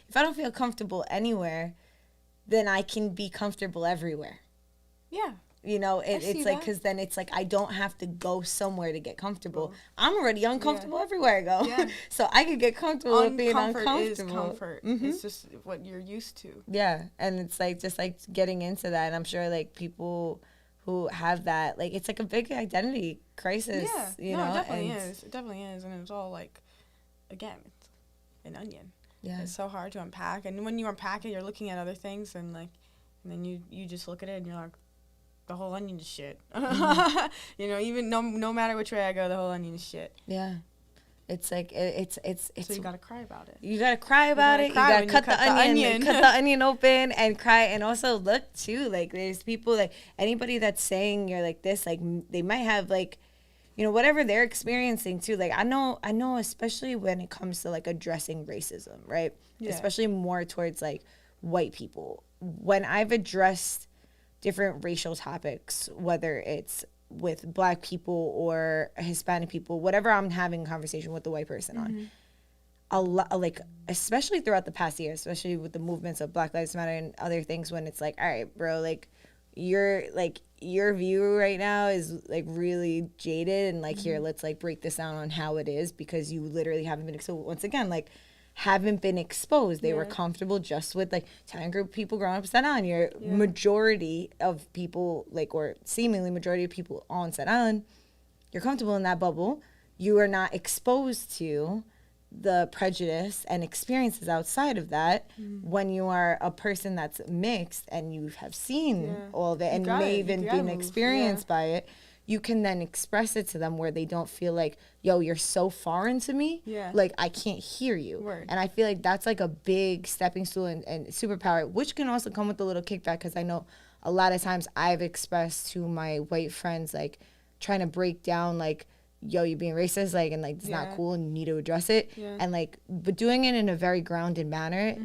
if I don't feel comfortable anywhere, then I can be comfortable everywhere. Yeah. You know, it's like, because then it's like I don't have to go somewhere to get comfortable. I'm already uncomfortable everywhere I go. Yeah. So I could get comfortable with being uncomfortable. Is comfort. It's just what you're used to. Yeah. And it's like just like getting into that. And I'm sure like people who have that, like, it's like a big identity crisis, you know? It definitely is. It definitely is. And it's all like, again, it's an onion. Yeah. It's so hard to unpack. And when you unpack it, you're looking at other things and then you just look at it and you're like, the whole onion is shit. Mm-hmm. You know, even no matter which way I go, the whole onion is shit. Yeah. It's like, it's so you gotta cry about it. You gotta cry about it. You gotta cut the onion. Cut the onion open and cry. And also look too, like, there's people, like, anybody that's saying you're like this, like, they might have, like, you know, whatever they're experiencing too. Like, I know, especially when it comes to, like, addressing racism, right? Yeah. Especially more towards, like, white people. When I've addressed different racial topics, whether it's with Black people or Hispanic people, whatever I'm having a conversation with the white person on, a lot, like, especially throughout the past year, especially with the movements of Black Lives Matter and other things, when it's like, all right, bro, like, your view right now is, like, really jaded, and, like, here, let's, like, break this down on how it is, because you literally haven't been, so once again, like, haven't been exposed. They were comfortable just with, like, Italian group of people growing up in Staten Island. Your majority of people, like, or seemingly majority of people on Staten Island, you're comfortable in that bubble. You are not exposed to the prejudice and experiences outside of that when you are a person that's mixed and you have seen all of it and may even been experienced by it. You can then express it to them where they don't feel like, yo, you're so foreign to me. Yeah. Like, I can't hear you. Word. And I feel like that's, like, a big stepping stool and superpower, which can also come with a little kickback, because I know a lot of times I've expressed to my white friends, like, trying to break down, like, yo, you're being racist, like, and, like, it's not cool and you need to address it. Yeah. And, like, but doing it in a very grounded manner,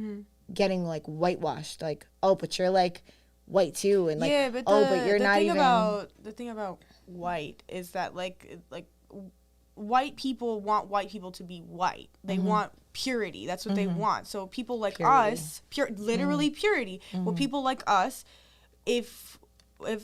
getting, like, whitewashed, like, oh, but you're, like, white too, and, like, but you're not even. The thing about white is that, like white people want white people to be white. They want purity. That's what they want. So people like us, literally purity. Well, people like us, if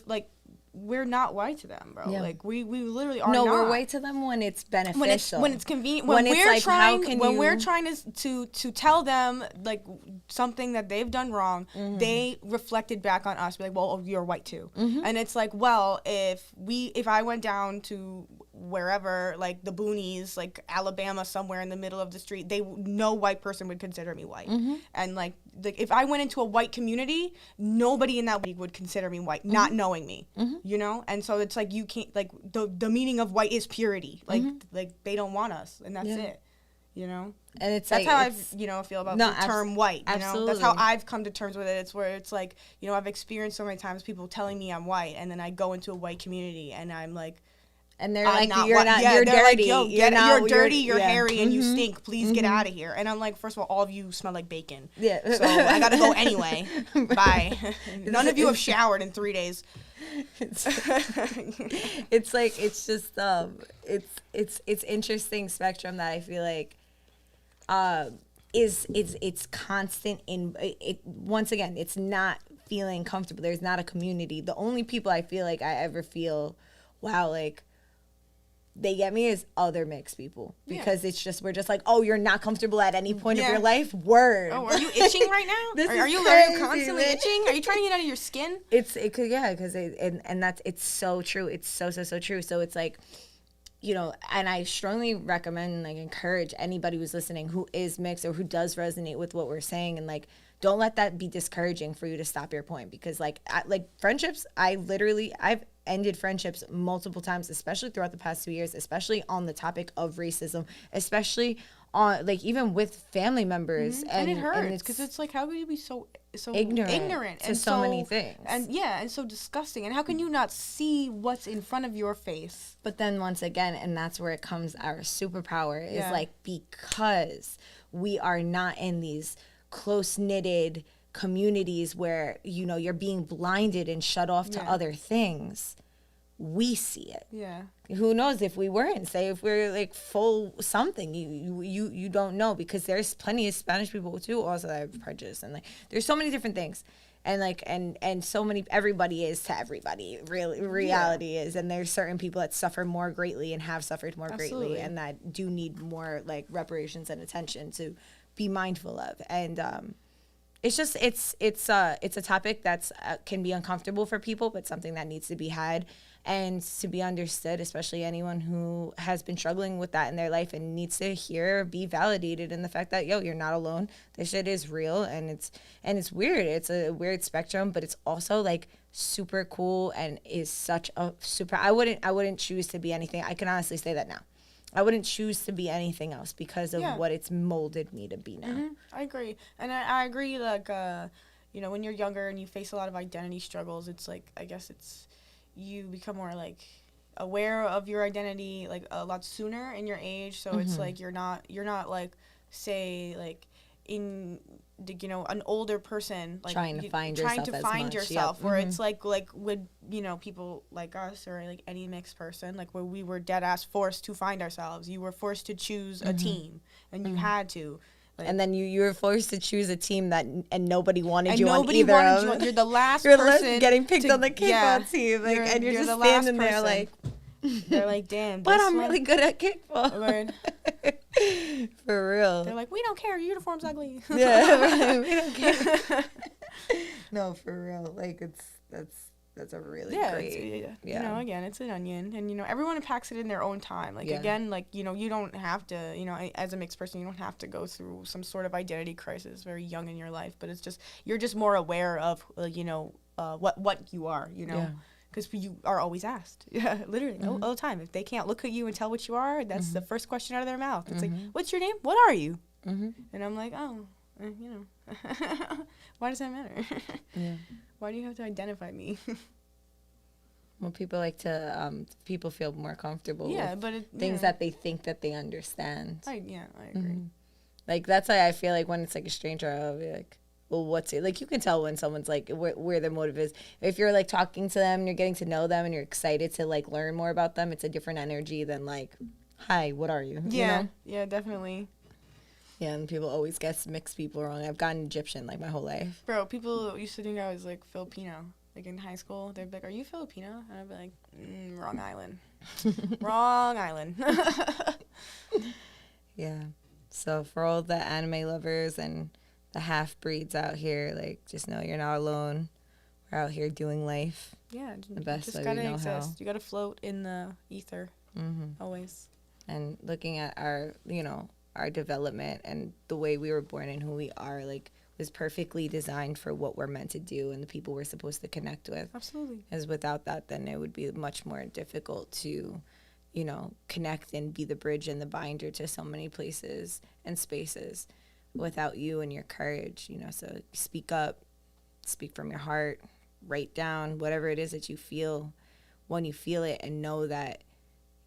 like, we're not white to them, bro. Yeah. Like, we literally are not. We're white to them when it's beneficial. When it's convenient. When we're trying to tell them, like, something that they've done wrong, they reflected back on us, be like, well, you're white too. And it's like, well, if I went down to wherever, like, the boonies, like, Alabama, somewhere in the middle of the street, no white person would consider me white. And, like, if I went into a white community, nobody in that would consider me white, not knowing me, you know? And so it's like, you can't, like, the meaning of white is purity. Like, like, they don't want us, and that's it, you know? And that's like, how I feel about the term white, you know? That's how I've come to terms with it. It's where it's like, you know, I've experienced so many times people telling me I'm white, and then I go into a white community, and I'm like, and they're like, you're dirty. Like, you're dirty, you're hairy, and you stink. Please get out of here. And I'm like, first of all of you smell like bacon. Yeah. So I gotta go anyway. Bye. None of you have showered in 3 days. It's like, it's just it's interesting spectrum that I feel like it's constant in it. Once again, it's not feeling comfortable. There's not a community. The only people I feel like I ever feel, wow, like, they get me is other mixed people, because it's just, we're just like, oh, you're not comfortable at any point of your life. Word. Oh, are you itching right now? Are you constantly itching? Are you trying to get out of your skin? Because it's so true. It's so true. So it's like, you know, and I strongly recommend, like, encourage anybody who's listening who is mixed or who does resonate with what we're saying, and, like, don't let that be discouraging for you to stop your point, because, like, friendships, I've ended friendships multiple times, especially throughout the past 2 years, especially on the topic of racism, especially on, like, even with family members. And it hurts, because it's like, how could you be so ignorant to so many things, and so disgusting, and how can you not see what's in front of your face? But then once again, and that's where it comes, our superpower is like, because we are not in these close-knitted communities where, you know, you're being blinded and shut off to other things, we see it. Yeah. Who knows if we weren't, say if we're, like, full something, you don't know, because there's plenty of Spanish people too also that have prejudice, and, like, there's so many different things, and, like, and so many, everybody is to everybody, really, reality is, and there's certain people that suffer more greatly and have suffered more greatly, and that do need more, like, reparations and attention to be mindful of. And it's just it's a topic that's can be uncomfortable for people, but something that needs to be had and to be understood, especially anyone who has been struggling with that in their life and needs to be validated in the fact that, yo, you're not alone. This shit is real, and it's weird. It's a weird spectrum, but it's also like super cool and is such a super. I wouldn't choose to be anything. I can honestly say that now. I wouldn't choose to be anything else because of what it's molded me to be now. Mm-hmm. I agree. And I agree, like, you know, when you're younger and you face a lot of identity struggles, it's like, I guess you become more, like, aware of your identity, like, a lot sooner in your age. So it's like you're not, like, say, like, in, you know, an older person, like trying to find yourself, where it's like with, you know, people like us or like any mixed person, like where we were dead ass forced to find ourselves. You were forced to choose a team, and you had to. Like, and then you were forced to choose a team and nobody wanted and you nobody on either wanted of. You're the last person getting picked on the kickball team, like, and you're just standing there like. They're like, damn. But I'm really good at kickball. Lord. For real. They're like, we don't care. Your uniform's ugly. Yeah, we don't care. No, for real. Like, that's a really great. You know, again, it's an onion, and you know, everyone packs it in their own time. Like again, like, you know, you don't have to. You know, as a mixed person, you don't have to go through some sort of identity crisis very young in your life. But it's just you're just more aware of you know what you are. You know. Yeah. Because you are always asked, literally, all the time. If they can't look at you and tell what you are, that's the first question out of their mouth. It's like, what's your name? What are you? And I'm like, oh, you know, why does that matter? Why do you have to identify me? Well, people like to, people feel more comfortable with but things that they think that they understand. I agree. Like, that's why I feel like when it's like a stranger, I'll be like, well, what's it like? You can tell when someone's like where their motive is. If you're like talking to them and you're getting to know them and you're excited to like learn more about them, it's a different energy than like, hi, what are you? Yeah, you know? Yeah, definitely. Yeah, and people always guess mixed people wrong. I've gotten Egyptian like my whole life. Bro, people used to think I was like Filipino. Like in high school, they'd be like, "Are you Filipino?" And I'd be like, "Wrong island, wrong island." Yeah. So for all the anime lovers and the half-breeds out here, like, just know you're not alone. We're out here doing life. Yeah, the best just way gotta we know exist. how. You gotta float in the ether, always. And looking at our, you know, our development and the way we were born and who we are, like, was perfectly designed for what we're meant to do and the people we're supposed to connect with. Absolutely. As without that, then it would be much more difficult to, you know, connect and be the bridge and the binder to so many places and spaces. Without you and your courage, you know, so speak up, speak from your heart, write down whatever it is that you feel when you feel it, and know that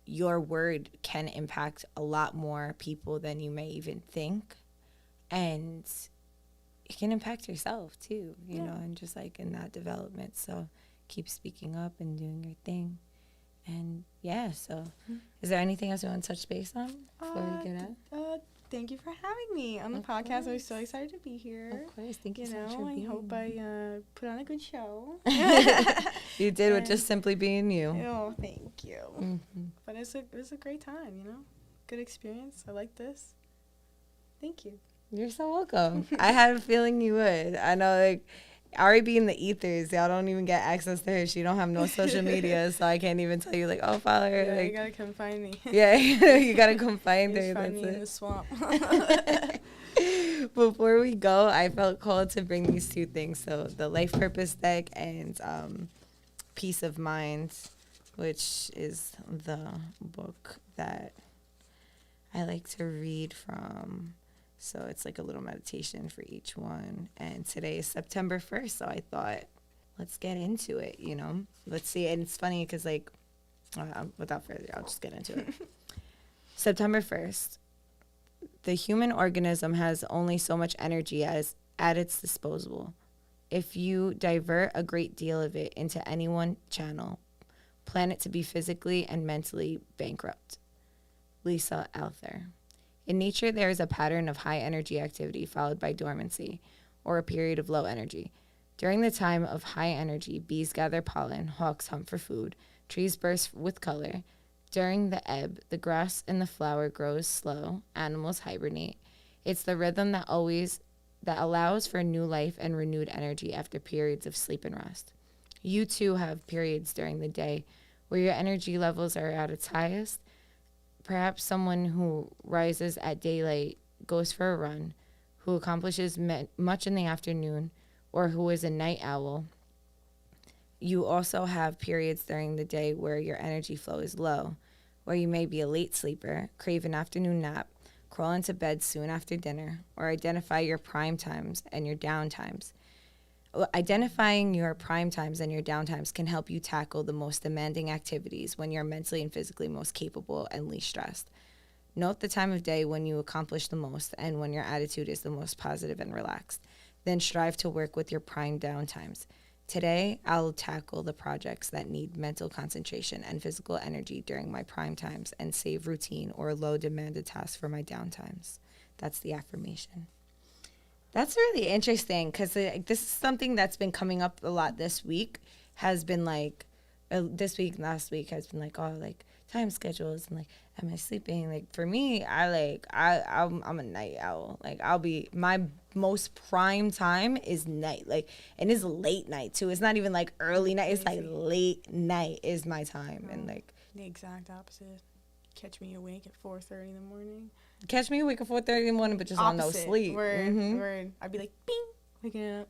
your word can impact a lot more people than you may even think. And it can impact yourself too, you know, and just like in that development. So keep speaking up and doing your thing. And yeah, so is there anything else you want to touch base on before we get out? Thank you for having me on the podcast. I was so excited to be here. Of course, thank you so much for being here. I hope I put on a good show. You did with just simply being you. Oh, thank you. But it was a great time, you know? Good experience. I like this. Thank you. You're so welcome. I had a feeling you would. I know, like, Ari be in the ethers. Y'all don't even get access to her. She don't have no social media, so I can't even tell you, like, oh, follow her. Yeah, like, you gotta come find me. Yeah, you gotta come find her. Just find That's me it. in the swamp. Before we go, I felt called to bring these two things. So the Life Purpose deck and Peace of Mind, which is the book that I like to read from. So it's like a little meditation for each one. And today is September 1st, so I thought, let's get into it, you know? Let's see. And it's funny because, like, without further ado, I'll just get into it. September 1st. The human organism has only so much energy at its disposal. If you divert a great deal of it into any one channel, plan it to be physically and mentally bankrupt. Lisa Alther. In nature, there is a pattern of high energy activity followed by dormancy, or a period of low energy. During the time of high energy, bees gather pollen, hawks hunt for food, trees burst with color. During the ebb, the grass and the flower grows slow, animals hibernate. It's the rhythm that that allows for new life and renewed energy after periods of sleep and rest. You too have periods during the day where your energy levels are at its highest. Perhaps someone who rises at daylight, goes for a run, who accomplishes much in the afternoon, or who is a night owl. You also have periods during the day where your energy flow is low, where you may be a late sleeper, crave an afternoon nap, crawl into bed soon after dinner, or identify your prime times and your down times. Identifying your prime times and your down times can help you tackle the most demanding activities when you're mentally and physically most capable and least stressed. Note the time of day when you accomplish the most and when your attitude is the most positive and relaxed. Then strive to work with your prime down times. Today, I'll tackle the projects that need mental concentration and physical energy during my prime times and save routine or low demanded tasks for my down times. That's the affirmation. That's really interesting because this is something that's been coming up a lot this week. Has been like, this week, last week has been like, oh, like time schedules and like, am I sleeping? Like for me, I'm a night owl. Like I'll be, my most prime time is night. Like, and it's late night too. It's not even like early night. It's like late night is my time. And like the exact opposite. Catch me awake at 4:30 in the morning. Catch me awake at 4:30 in the morning, but just on no sleep. Word. I'd be like, bing, waking up,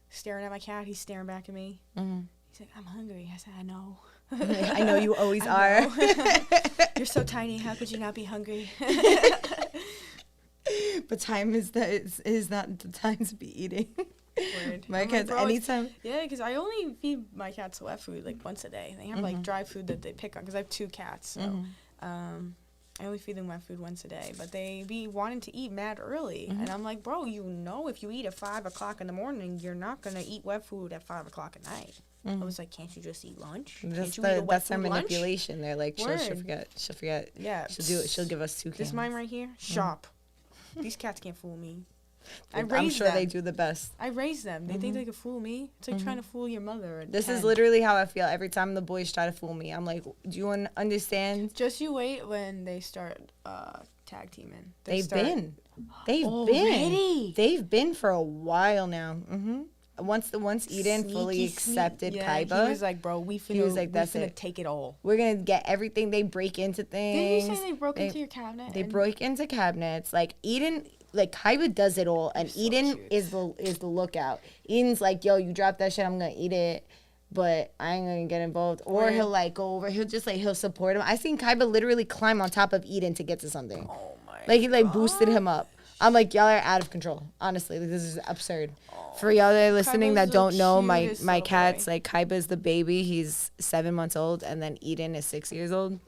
staring at my cat. He's staring back at me. Mm-hmm. He's like, I'm hungry. I said, I know. I know you always are. You're so tiny. How could you not be hungry? But time is not the time to be eating. Word. My cats, anytime. Yeah, because I only feed my cats wet food like once a day. They have like dry food that they pick on because I have 2 cats. So I only feed them wet food once a day. But they be wanting to eat mad early. And I'm like, bro, you know if you eat at 5 o'clock in the morning, you're not going to eat wet food at 5 o'clock at night. I was like, can't you just eat lunch? That's their manipulation. They're like, she'll forget. Yeah. She'll do it. She'll give us 2 cans. This mine right here, sharp. These cats can't fool me. I'm sure they do the best. I raised them. They think they could fool me. It's like trying to fool your mother. This is literally how I feel every time the boys try to fool me. I'm like, do you understand? Just you wait when they start tag teaming. They've been for a while now. Once Eden fully accepted Kaiba, he was like, bro, we finna take it all. We're gonna get everything. They break into things. Didn't you say they broke into your cabinet? They broke into cabinets. Like Eden, like Kaiba does it all, and Eden is the lookout. Eden's like, yo, you drop that shit, I'm gonna eat it, but I ain't gonna get involved. Or he'll like go over. He'll support him. I seen Kaiba literally climb on top of Eden to get to something. Oh my! Like he like boosted him up. I'm like, y'all are out of control. Honestly, like, this is absurd. For y'all that are listening that don't know, my cat's like Kaiba's the baby. He's 7 months old, and then Eden is 6 years old.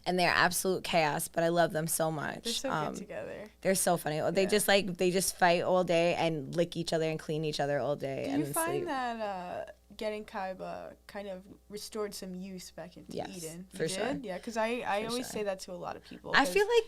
And they're absolute chaos, but I love them so much. They're so good together. They're so funny. Yeah. They just fight all day and lick each other and clean each other all day. Do you find that getting Kaiba kind of restored some use back into Eden? For sure. Yeah, because I always say that to a lot of people. I feel like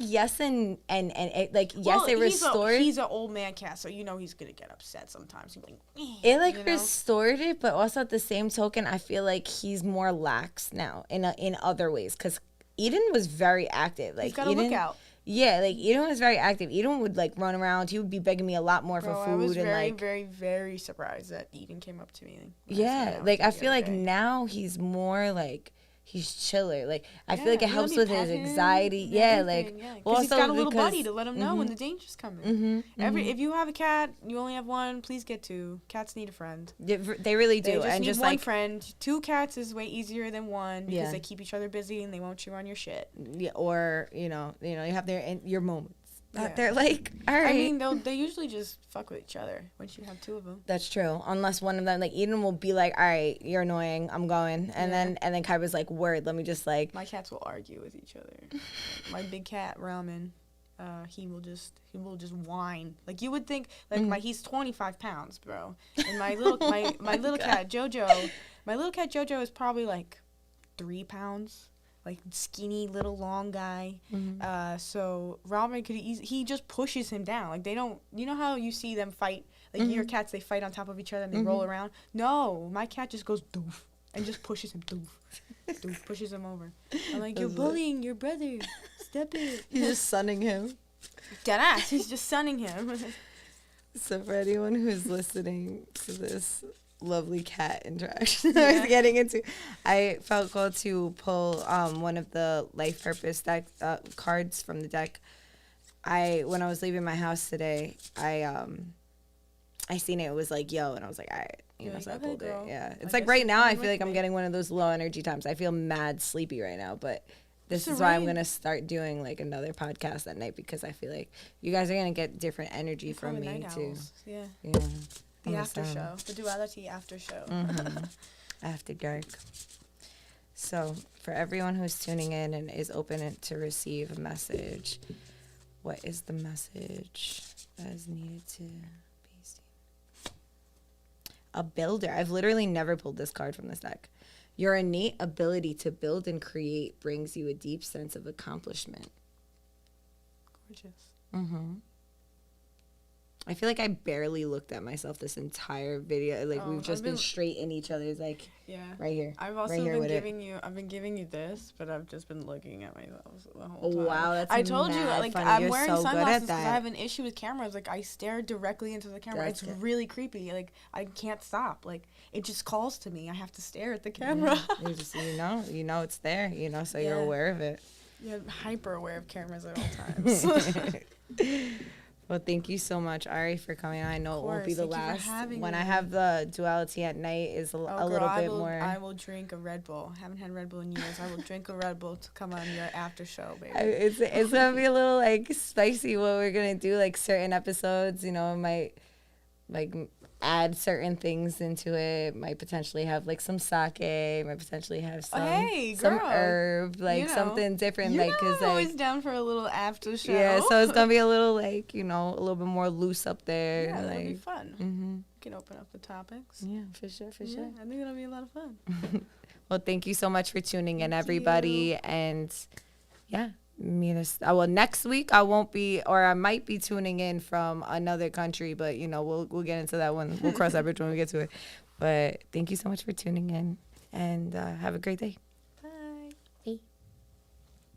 it restored. He's an old man cat, so you know he's gonna get upset sometimes. He's like, restored it, but also at the same token, I feel like he's more lax now in other ways because Eden was very active. Like, he's got a lookout. Yeah, like Eden was very active. Eden would like run around. He would be begging me a lot more for food. I was very, very, very surprised that Eden came up to me. I feel like now he's more like he's chiller. Like I feel like it helps with his anxiety. Because he's got a little buddy to let him know when the danger's coming. If you have a cat, you only have one. Please get 2. Cats need a friend. They really do. They just need one friend. 2 cats is way easier than one because they keep each other busy and they won't chew on your shit. Yeah, or you have your moments. They're like, all right. I mean, they usually just fuck with each other once you have 2 of them. That's true. Unless one of them, like Eden, will be like, all right, you're annoying, I'm going, and then Kaiba's like, word, let me just like. My cats will argue with each other. My big cat Ramen, he will just whine. Like you would think, like he's 25 pounds, bro, and my little cat Jojo is probably like 3 pounds. Like skinny little long guy. So Ramen he just pushes him down. Like they don't, you know how you see them fight, like your cats, they fight on top of each other and they roll around. No, my cat just goes doof and just pushes him doof, pushes him over. I'm like, you're bullying your brother. Step it. He's just sunning him. Deadass. He's just sunning him. So for anyone who's listening to this lovely cat interaction I was getting into, I felt called to pull one of the life purpose deck cards from the deck. When I was leaving my house today, I seen it was like, yo, and I was like, all right, so I pulled it. Yeah, it's like right now I feel like I'm getting one of those low energy times. I feel mad sleepy right now, but this is why I'm gonna start doing like another podcast at night, because I feel like you guys are gonna get different energy from me too. Yeah. The after show, the DualiTea after show. After dark. So for everyone who's tuning in and is open to receive a message, what is the message that is needed to be seen? A builder. I've literally never pulled this card from this deck. Your innate ability to build and create brings you a deep sense of accomplishment. Gorgeous. I feel like I barely looked at myself this entire video. Like we've just been straight in each other's right here. I've also been giving you this, but I've just been looking at myself the whole time. Wow, that's I told you, like funny. I'm You're wearing so sunglasses because I have an issue with cameras. Like I stare directly into the camera. It's really creepy. Like I can't stop. Like it just calls to me. I have to stare at the camera. You just you know it's there. So you're aware of it. Yeah, I'm hyper aware of cameras at all times. Well, thank you so much, Ari, for coming on. I know it won't be the last. When me. I have the DualiTea at night is a little bit more. I will drink a Red Bull. Haven't had Red Bull in years. I will drink a Red Bull to come on your after show, baby. It's gonna be a little like spicy what we're gonna do. Like certain episodes, it might like add certain things into it. Might potentially have like some sake. Might potentially have some herb, like something different. Like because I'm always down for a little after show. Yeah, so it's gonna be a little like a little bit more loose up there. Yeah, like, it'll be fun. We can open up the topics. Yeah, for sure. I think it'll be a lot of fun. Well, thank you so much for tuning in, everybody, and next week I won't be, or I might be tuning in from another country, but we'll get into that one. We'll cross that bridge when we get to it. But thank you so much for tuning in, and have a great day.